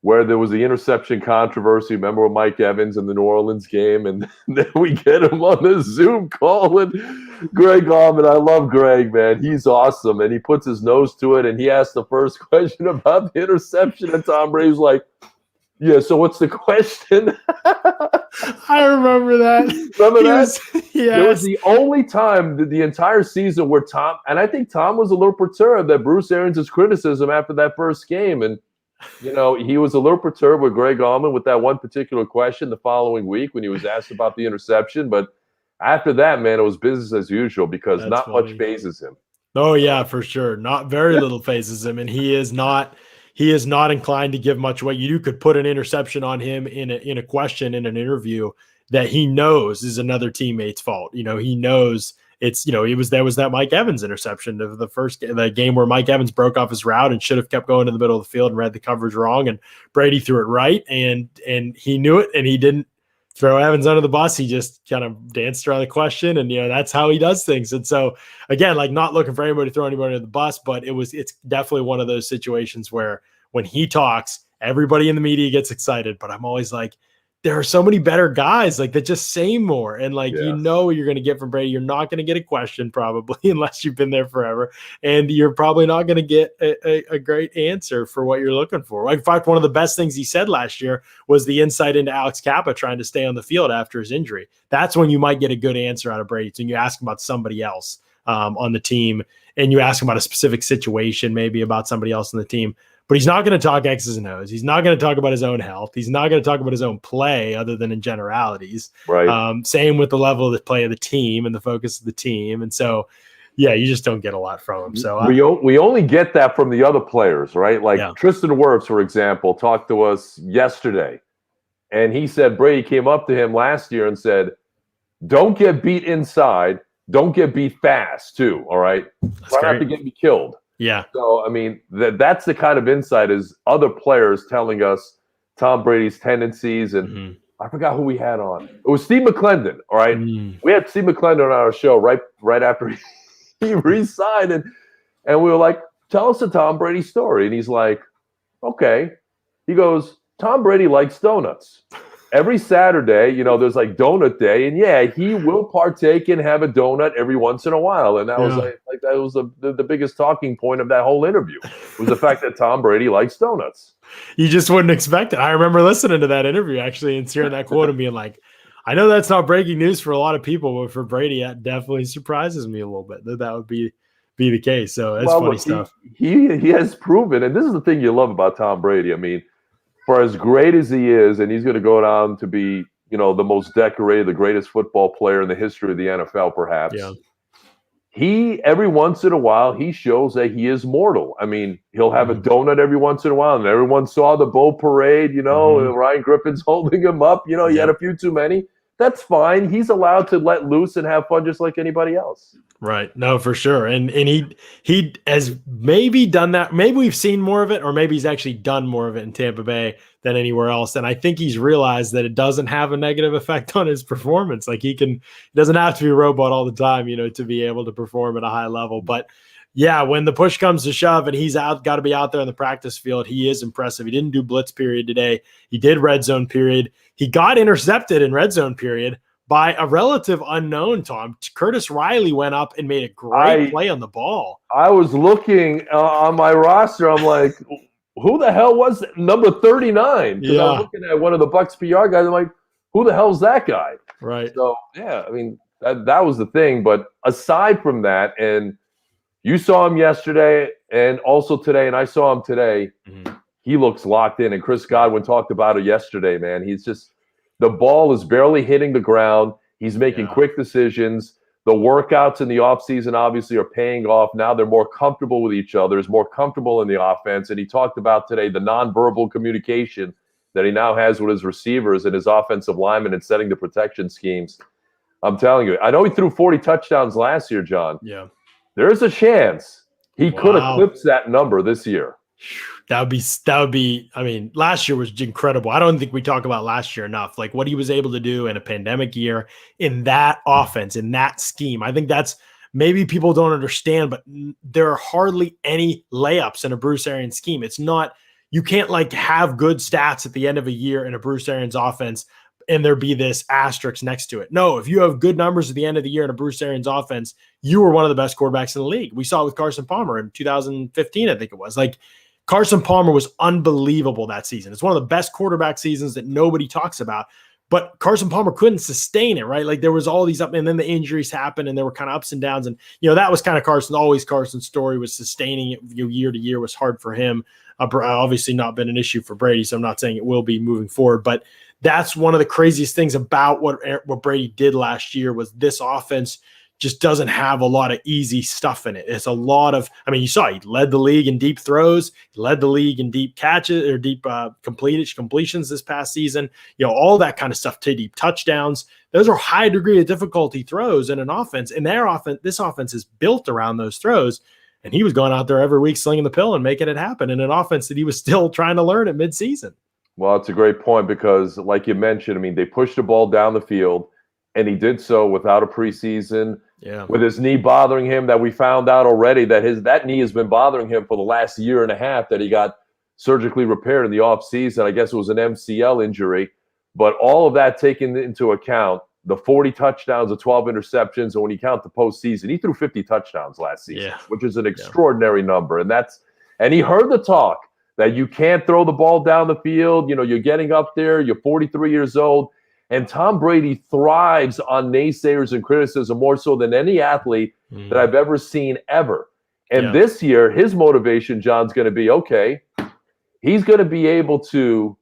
where there was the interception controversy. Remember with Mike Evans in the New Orleans game? And then we get him on the Zoom call with Greg Allman. I love Greg, man. He's awesome. And he puts his nose to it, and he asks the first question about the interception, and Tom Brady's like, yeah, so what's the question? I remember that. Remember that? Yes. It was the only time the entire season where Tom, and I think Tom was a little perturbed at Bruce Arians' criticism after that first game. And he was a little perturbed with Greg Allman with that one particular question the following week when he was asked about the interception. But after that, man, it was business as usual because That's funny. Much phases him. Oh, yeah, for sure. Not very little phases him. And he is not inclined to give much weight. You could put an interception on him in a question in an interview that he knows is another teammate's fault. He knows it's, there was that Mike Evans interception of the game where Mike Evans broke off his route and should have kept going in the middle of the field and read the coverage wrong. And Brady threw it right. And he knew it, and he didn't throw Evans under the bus. He just kind of danced around the question, and that's how he does things. And so again, like, not looking for anybody to throw anybody under the bus, but it's definitely one of those situations where when he talks, everybody in the media gets excited. But I'm always like, there are so many better guys like that just say more. And what you're going to get from Brady. You're not going to get a question probably unless you've been there forever. And you're probably not going to get a great answer for what you're looking for. In fact, one of the best things he said last year was the insight into Alex Kappa trying to stay on the field after his injury. That's when you might get a good answer out of Brady. So you ask him about somebody else on the team, and you ask him about a specific situation, maybe about somebody else on the team. but he's not going to talk X's and O's. He's not going to talk about his own health. He's not going to talk about his own play other than in generalities. Right. Same with the level of the play of the team and the focus of the team. And so, yeah, you just don't get a lot from him. So we only get that from the other players, right? Like Tristan Wirfs, for example, talked to us yesterday, and he said Brady came up to him last year and said, "Don't get beat inside. Don't get beat fast, too. All right, try not to get me killed." Yeah. So I mean, that's the kind of insight is other players telling us Tom Brady's tendencies, and I forgot who we had on. It was Steve McClendon. All right, we had Steve McClendon on our show right after he re-signed, and we were like, tell us a Tom Brady story. And he's like, okay. He goes, Tom Brady likes donuts. Every Saturday, there's like donut day, and yeah, he will partake and have a donut every once in a while. And that was like that was the biggest talking point of that whole interview was the fact that Tom Brady likes donuts. You just wouldn't expect it. I remember listening to that interview actually and hearing that quote and being like, I know that's not breaking news for a lot of people, but for Brady, that definitely surprises me a little bit that would be the case. So it's funny stuff. He has proven, and this is the thing you love about Tom Brady. I mean, for as great as he is, and he's going to go down to be, the most decorated, the greatest football player in the history of the NFL, perhaps. Yeah. He, every once in a while, he shows that he is mortal. I mean, he'll have a donut every once in a while, and everyone saw the bow parade, and Ryan Griffin's holding him up. He had a few too many. That's fine. He's allowed to let loose and have fun just like anybody else. Right. No, for sure. And he has maybe done that. Maybe we've seen more of it, or maybe he's actually done more of it in Tampa Bay than anywhere else. And I think he's realized that it doesn't have a negative effect on his performance. Like he doesn't have to be a robot all the time, to be able to perform at a high level. But yeah, when the push comes to shove and he's got to be out there in the practice field, he is impressive. He didn't do blitz period today. He did red zone period. He got intercepted in red zone period by a relative unknown, Tom. Curtis Riley went up and made a great play on the ball. I was looking on my roster. I'm like, who the hell was that? Number 39? Because I was looking at one of the Bucs PR guys. I'm like, who the hell's that guy? Right. So, yeah, I mean, that was the thing. But aside from that, and you saw him yesterday and also today, and I saw him today, he looks locked in. And Chris Godwin talked about it yesterday, man. He's just – the ball is barely hitting the ground. He's making quick decisions. The workouts in the offseason obviously are paying off. Now they're more comfortable with each other, is more comfortable in the offense. And he talked about today the nonverbal communication that he now has with his receivers and his offensive linemen and setting the protection schemes. I'm telling you, I know he threw 40 touchdowns last year, John. Yeah. There's a chance he could eclipse that number this year. That would be, I mean, last year was incredible. I don't think we talk about last year enough, like what he was able to do in a pandemic year in that offense, in that scheme. I think that's maybe people don't understand, but there are hardly any layups in a Bruce Arians scheme. It's not, you can't like have good stats at the end of a year in a Bruce Arians offense and there be this asterisk next to it. No, if you have good numbers at the end of the year in a Bruce Arians offense, you were one of the best quarterbacks in the league. We saw it with Carson Palmer in 2015, I think it was. Like, Carson Palmer was unbelievable that season. It's one of the best quarterback seasons that nobody talks about, but Carson Palmer couldn't sustain it, right? Like there was all these up and then the injuries happened and there were kind of ups and downs. And, that was kind of Carson's story was sustaining it year to year was hard for him. Obviously not been an issue for Brady. So I'm not saying it will be moving forward, but that's one of the craziest things about what Brady did last year was this offense just doesn't have a lot of easy stuff in it. It's a lot of, you saw he led the league in deep throws, he led the league in deep catches or deep completions this past season, all that kind of stuff to deep touchdowns. Those are high degree of difficulty throws in an offense, and this offense is built around those throws. And he was going out there every week slinging the pill and making it happen in an offense that he was still trying to learn at midseason. Well, it's a great point because, like you mentioned, they pushed the ball down the field, and he did so without a preseason. Yeah. With his knee bothering him, that we found out already that knee has been bothering him for the last year and a half, that he got surgically repaired in the offseason. I guess it was an MCL injury. But all of that taken into account, the 40 touchdowns, the 12 interceptions, and when you count the postseason, he threw 50 touchdowns last season, which is an extraordinary number. And he heard the talk that you can't throw the ball down the field. You're getting up there, you're 43 years old. And Tom Brady thrives on naysayers and criticism more so than any athlete that I've ever seen ever. And this year, his motivation, John's going to be, okay, he's going to be able to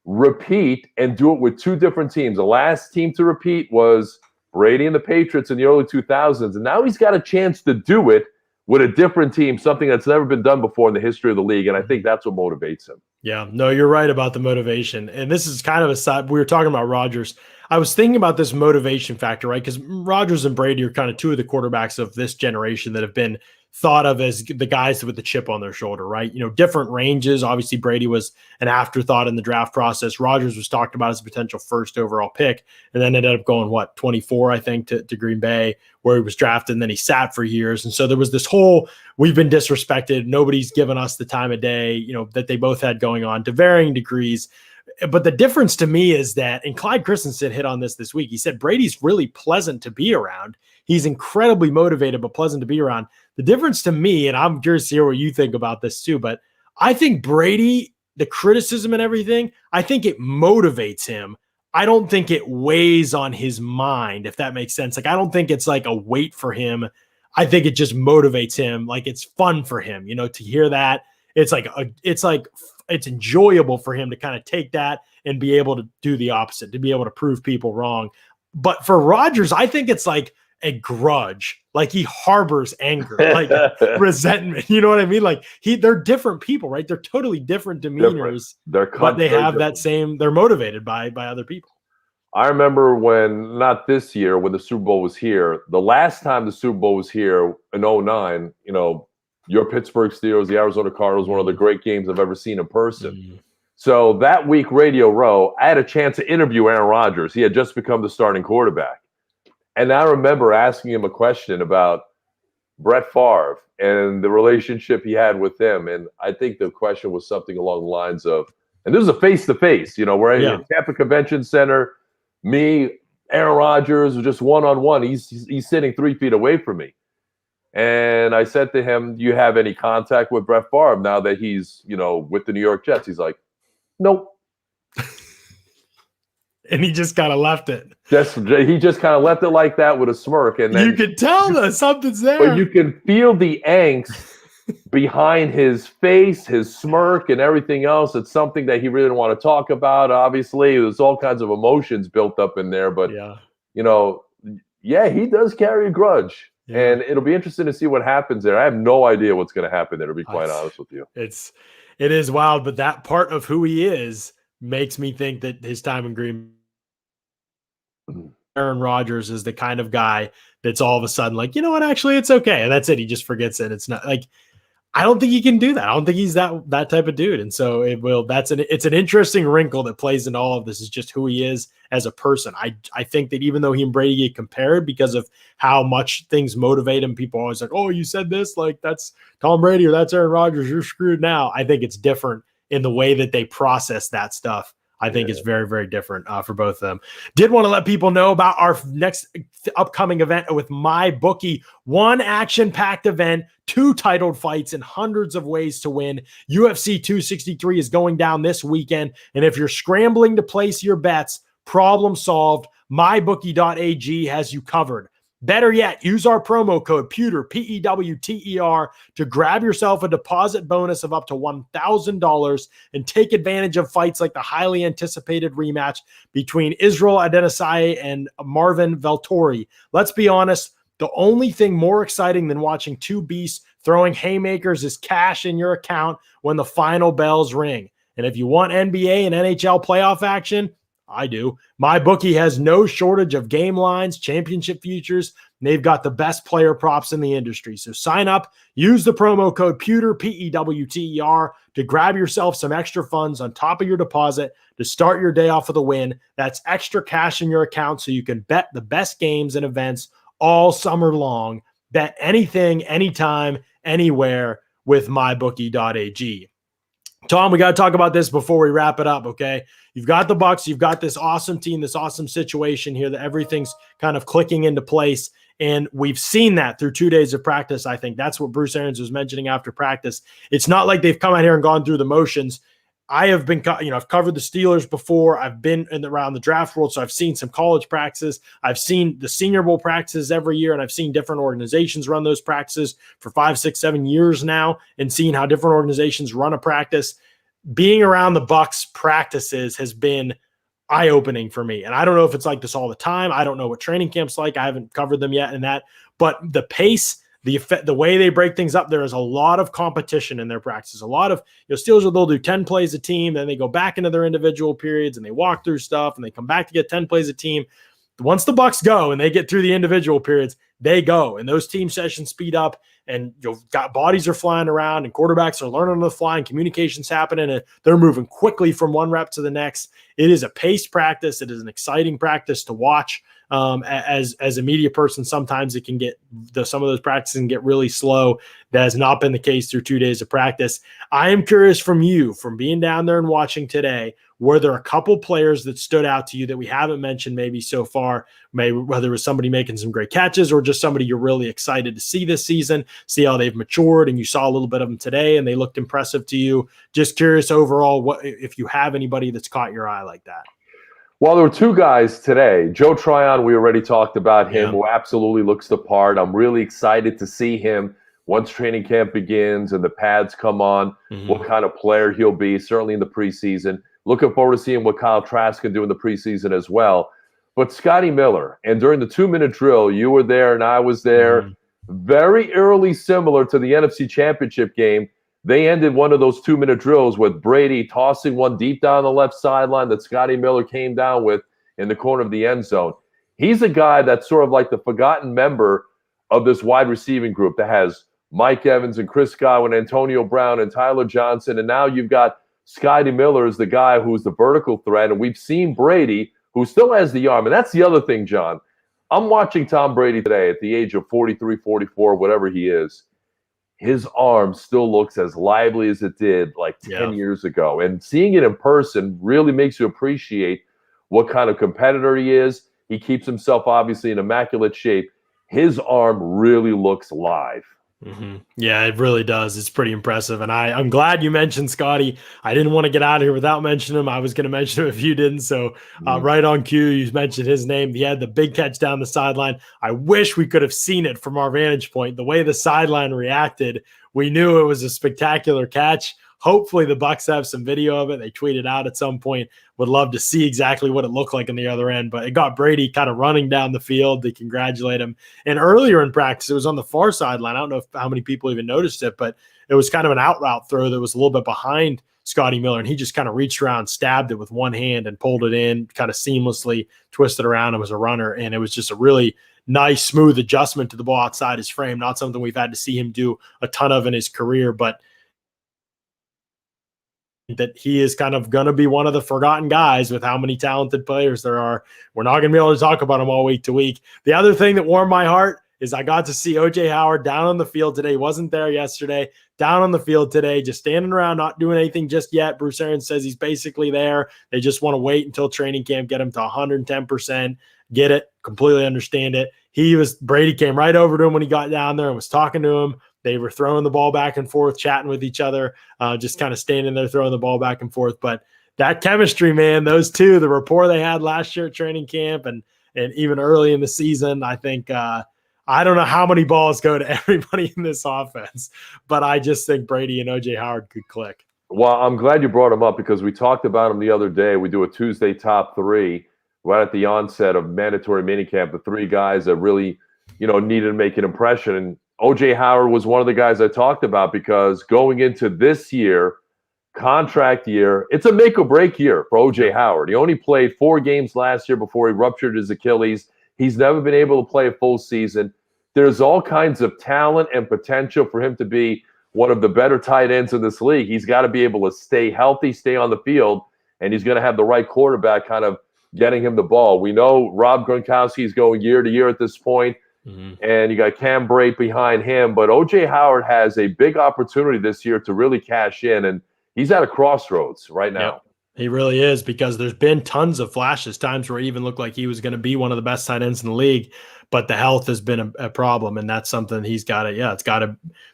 repeat and do it with two different teams. The last team to repeat was Brady and the Patriots in the early 2000s, and now he's got a chance to do it with a different team, something that's never been done before in the history of the league, and I think that's what motivates him. Yeah, no, you're right about the motivation. And this is kind of a side. We were talking about Rodgers. I was thinking about this motivation factor, right? Because Rodgers and Brady are kind of two of the quarterbacks of this generation that have been thought of as the guys with the chip on their shoulder, right? You know, different ranges. Obviously, Brady was an afterthought in the draft process. Rodgers was talked about as a potential first overall pick, and then ended up going, 24, I think, to Green Bay, where he was drafted, and then he sat for years. And so there was this whole, we've been disrespected. Nobody's given us the time of day, you know, that they both had going on to varying degrees. But the difference to me is that, and Clyde Christensen hit on this week, he said Brady's really pleasant to be around. He's incredibly motivated, but pleasant to be around. The difference to me, and I'm curious to hear what you think about this too, but I think Brady, the criticism and everything, I think it motivates him. I don't think it weighs on his mind, if that makes sense. Like, I don't think it's like a weight for him. I think it just motivates him. Like, it's fun for him, you know, to hear that. It's enjoyable for him to kind of take that and be able to do the opposite, to be able to prove people wrong. But for Rodgers, I think it's like a grudge, like he harbors anger, like resentment. You know what I mean? Like they're different people, right? They're totally different demeanors, but they have that same, they're motivated by other people. I remember when, not this year, when the Super Bowl was here, the last time the Super Bowl was here in 2009, you know, your Pittsburgh Steelers, the Arizona Cardinals, one of the great games I've ever seen in person. Mm-hmm. So that week, Radio Row, I had a chance to interview Aaron Rodgers. He had just become the starting quarterback. And I remember asking him a question about Brett Favre and the relationship he had with him. And I think the question was something along the lines of, and this was a face-to-face, you know, we're in Tampa Convention Center, me, Aaron Rodgers, just one-on-one. He's sitting 3 feet away from me. And I said to him, do you have any contact with Brett Favre now that he's, you know, with the New York Jets? He's like, nope. And he just kind of left it. He just kind of left it like that with a smirk. And then you could tell that something's there. But you can feel the angst behind his face, his smirk, and everything else. It's something that he really didn't want to talk about. Obviously, there's all kinds of emotions built up in there. But, you know, he does carry a grudge. Yeah. And it'll be interesting to see what happens there. I have no idea what's going to happen there, to be quite honest with you. It is wild, but that part of who he is makes me think that his time in Green Aaron Rodgers is the kind of guy that's all of a sudden like, you know what, actually it's okay. And that's it. He just forgets it. It's not like, I don't think he can do that. I don't think he's that type of dude. And so it's an interesting wrinkle that plays into all of this, is just who he is as a person. I think that even though he and Brady get compared because of how much things motivate him, people are always like, oh, you said this, like that's Tom Brady or that's Aaron Rodgers, you're screwed now. I think it's different in the way that they process that stuff. I think it's very, very different for both of them. Did want to let people know about our next upcoming event with MyBookie. One action-packed event, 2 titled fights, and hundreds of ways to win. UFC 263 is going down this weekend. And if you're scrambling to place your bets, problem solved. MyBookie.ag has you covered. Better yet, use our promo code PEWTER, PEWTER, to grab yourself a deposit bonus of up to $1,000 and take advantage of fights like the highly anticipated rematch between Israel Adesanya and Marvin Vettori. Let's be honest, the only thing more exciting than watching two beasts throwing haymakers is cash in your account when the final bells ring. And if you want NBA and NHL playoff action, I do. MyBookie has no shortage of game lines, championship futures. They've got the best player props in the industry. So sign up, use the promo code PEWTER, PEWTER, to grab yourself some extra funds on top of your deposit to start your day off with a win. That's extra cash in your account so you can bet the best games and events all summer long. Bet anything, anytime, anywhere with MyBookie.ag. Tom, we got to talk about this before we wrap it up, okay? You've got the Bucs. You've got this awesome team, this awesome situation here that everything's kind of clicking into place, and we've seen that through 2 days of practice. I think that's what Bruce Arians was mentioning after practice. It's not like they've come out here and gone through the motions. I've covered the Steelers before. I've been around the draft world, so I've seen some college practices. I've seen the Senior Bowl practices every year, and I've seen different organizations run those practices for 5, 6, 7 years now, and seeing how different organizations run a practice. being around the Bucs practices has been eye-opening for me. And I don't know if it's like this all the time. I don't know what training camp's like. I haven't covered them yet in that. But the pace, the effect, the way they break things up, there is a lot of competition in their practices. A lot of, Steelers, they'll do 10 plays a team, then they go back into their individual periods and they walk through stuff and they come back to get 10 plays a team. Once the Bucs go and they get through the individual periods, they go, and those team sessions speed up, and bodies are flying around, and quarterbacks are learning on the fly, and communication's happening, and they're moving quickly from one rep to the next. It is a paced practice. It is an exciting practice to watch. As a media person, sometimes it can get some of those practices can get really slow. That has not been the case through 2 days of practice. I am curious from you, from being down there and watching today, were there a couple players that stood out to you that we haven't mentioned maybe so far, maybe whether it was somebody making some great catches or just somebody you're really excited to see this season, see how they've matured, and you saw a little bit of them today and they looked impressive to you? Just curious overall, what if you have anybody that's caught your eye like that? Well, there were two guys today. Joe Tryon, we already talked about him, who absolutely looks the part. I'm really excited to see him once training camp begins and the pads come on, what kind of player he'll be, certainly in the preseason. Looking forward to seeing what Kyle Trask can do in the preseason as well. But Scotty Miller, and during the 2-minute drill, you were there and I was there, very early, similar to the NFC Championship game. They ended one of those 2-minute drills with Brady tossing one deep down the left sideline that Scotty Miller came down with in the corner of the end zone. He's a guy that's sort of like the forgotten member of this wide receiving group that has Mike Evans and Chris Godwin, Antonio Brown and Tyler Johnson. And now you've got Scotty Miller as the guy who's the vertical threat. And we've seen Brady, who still has the arm. And that's the other thing, John. I'm watching Tom Brady today at the age of 43, 44, whatever he is. His arm still looks as lively as it did like 10 years ago. And seeing it in person really makes you appreciate what kind of competitor he is. He keeps himself obviously in immaculate shape. His arm really looks live. Yeah, it really does. It's pretty impressive. And I'm glad you mentioned Scotty. I didn't want to get out of here without mentioning him. I was going to mention him if you didn't. So right on cue, you mentioned his name. He had the big catch down the sideline. I wish we could have seen it from our vantage point. The way the sideline reacted, we knew it was a spectacular catch. Hopefully the Bucs have some video of it. They tweeted out at some point. Would love to see exactly what it looked like on the other end. But it got Brady kind of running down the field to congratulate him. And earlier in practice, it was on the far sideline. I don't know how many people even noticed it, but it was kind of an out route throw that was a little bit behind Scotty Miller. And he just kind of reached around, stabbed it with one hand and pulled it in, kind of seamlessly twisted around and was a runner. And it was just a really nice, smooth adjustment to the ball outside his frame. Not something we've had to see him do a ton of in his career, but that he is kind of going to be one of the forgotten guys with how many talented players there are. We're not going to be able to talk about him all week to week. The other thing that warmed my heart is I got to see O.J. Howard down on the field today. He wasn't there yesterday. Down on the field today, just standing around, not doing anything just yet. Bruce Arians says he's basically there. They just want to wait until training camp, get him to 110%. Get it. Completely understand it. Brady came right over to him when he got down there and was talking to him. They were throwing the ball back and forth, chatting with each other, just kind of standing there throwing the ball back and forth. But that chemistry, man, those two, the rapport they had last year at training camp and even early in the season, I think I don't know how many balls go to everybody in this offense, but I just think Brady and O.J. Howard could click. Well, I'm glad you brought him up because we talked about him the other day. We do a Tuesday top three right at the onset of mandatory minicamp, the three guys that really, needed to make an impression. And O.J. Howard was one of the guys I talked about because going into this year, contract year, it's a make or break year for O.J. Howard. He only played 4 games last year before he ruptured his Achilles. He's never been able to play a full season. There's all kinds of talent and potential for him to be one of the better tight ends in this league. He's got to be able to stay healthy, stay on the field, and he's going to have the right quarterback kind of getting him the ball. We know Rob Gronkowski is going year to year at this point. And you got Cam Brate behind him. But O.J. Howard has a big opportunity this year to really cash in, and he's at a crossroads right now. Yep, he really is, because there's been tons of flashes, times where he even looked like he was going to be one of the best tight ends in the league, but the health has been a problem, and that's something he's got to –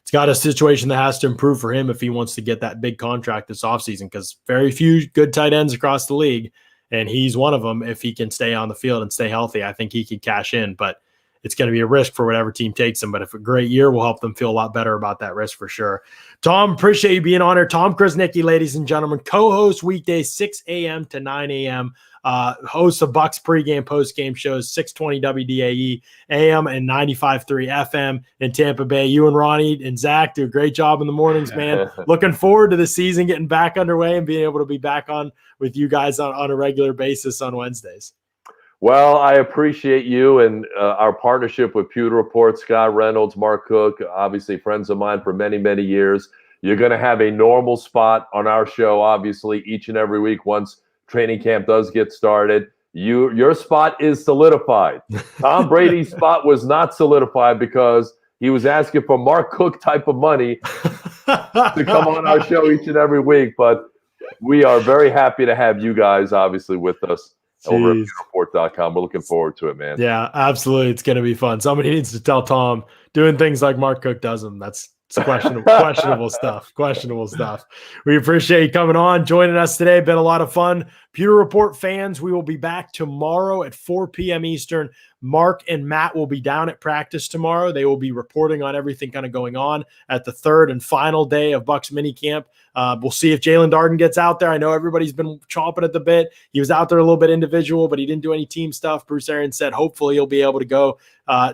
it's got a situation that has to improve for him if he wants to get that big contract this offseason, because very few good tight ends across the league, and he's one of them. If he can stay on the field and stay healthy, I think he could cash in, but it's going to be a risk for whatever team takes them. But if a great year will help them feel a lot better about that risk for sure. Tom, appreciate you being on here. Tom Krasniqi, ladies and gentlemen, co-host weekdays 6 a.m. to 9 a.m. Host of Bucs pregame, postgame shows, 620 WDAE AM and 95.3 FM in Tampa Bay. You and Ronnie and Zach do a great job in the mornings, man. Looking forward to the season getting back underway and being able to be back on with you guys on a regular basis on Wednesdays. Well, I appreciate you and our partnership with Pewter Report, Scott Reynolds, Mark Cook, obviously friends of mine for many, many years. You're going to have a normal spot on our show, obviously, each and every week once training camp does get started. Your spot is solidified. Tom Brady's spot was not solidified because he was asking for Mark Cook type of money to come on our show each and every week. But we are very happy to have you guys, obviously, with us over at pewterreport.com. We're looking forward to it, man. Yeah, absolutely. It's going to be fun. Somebody needs to tell Tom doing things like Mark Cook does them. That's questionable stuff. We appreciate you coming on, joining us today. Been a lot of fun. Pewter Report fans, we will be back tomorrow at 4 p.m. Eastern. Mark and Matt will be down at practice tomorrow. They will be reporting on everything kind of going on at the third and final day of Bucs minicamp. We'll see if Jalen Darden gets out there. I know everybody's been chomping at the bit. He was out there a little bit individual, but he didn't do any team stuff. Bruce Arians said hopefully he'll be able to go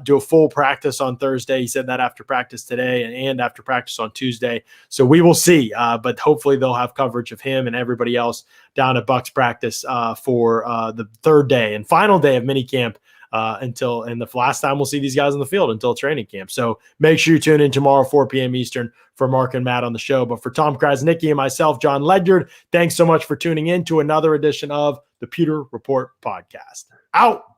do a full practice on Thursday. He said that after practice today and after practice on Tuesday. So we will see, but hopefully they'll have coverage of him and everybody else down at Bucs practice for the third day and final day of minicamp. And the last time we'll see these guys on the field until training camp. So make sure you tune in tomorrow, 4 p.m. Eastern, for Mark and Matt on the show. But for Tom Krasniqi and myself, John Ledyard, thanks so much for tuning in to another edition of the Pewter Report podcast. Out.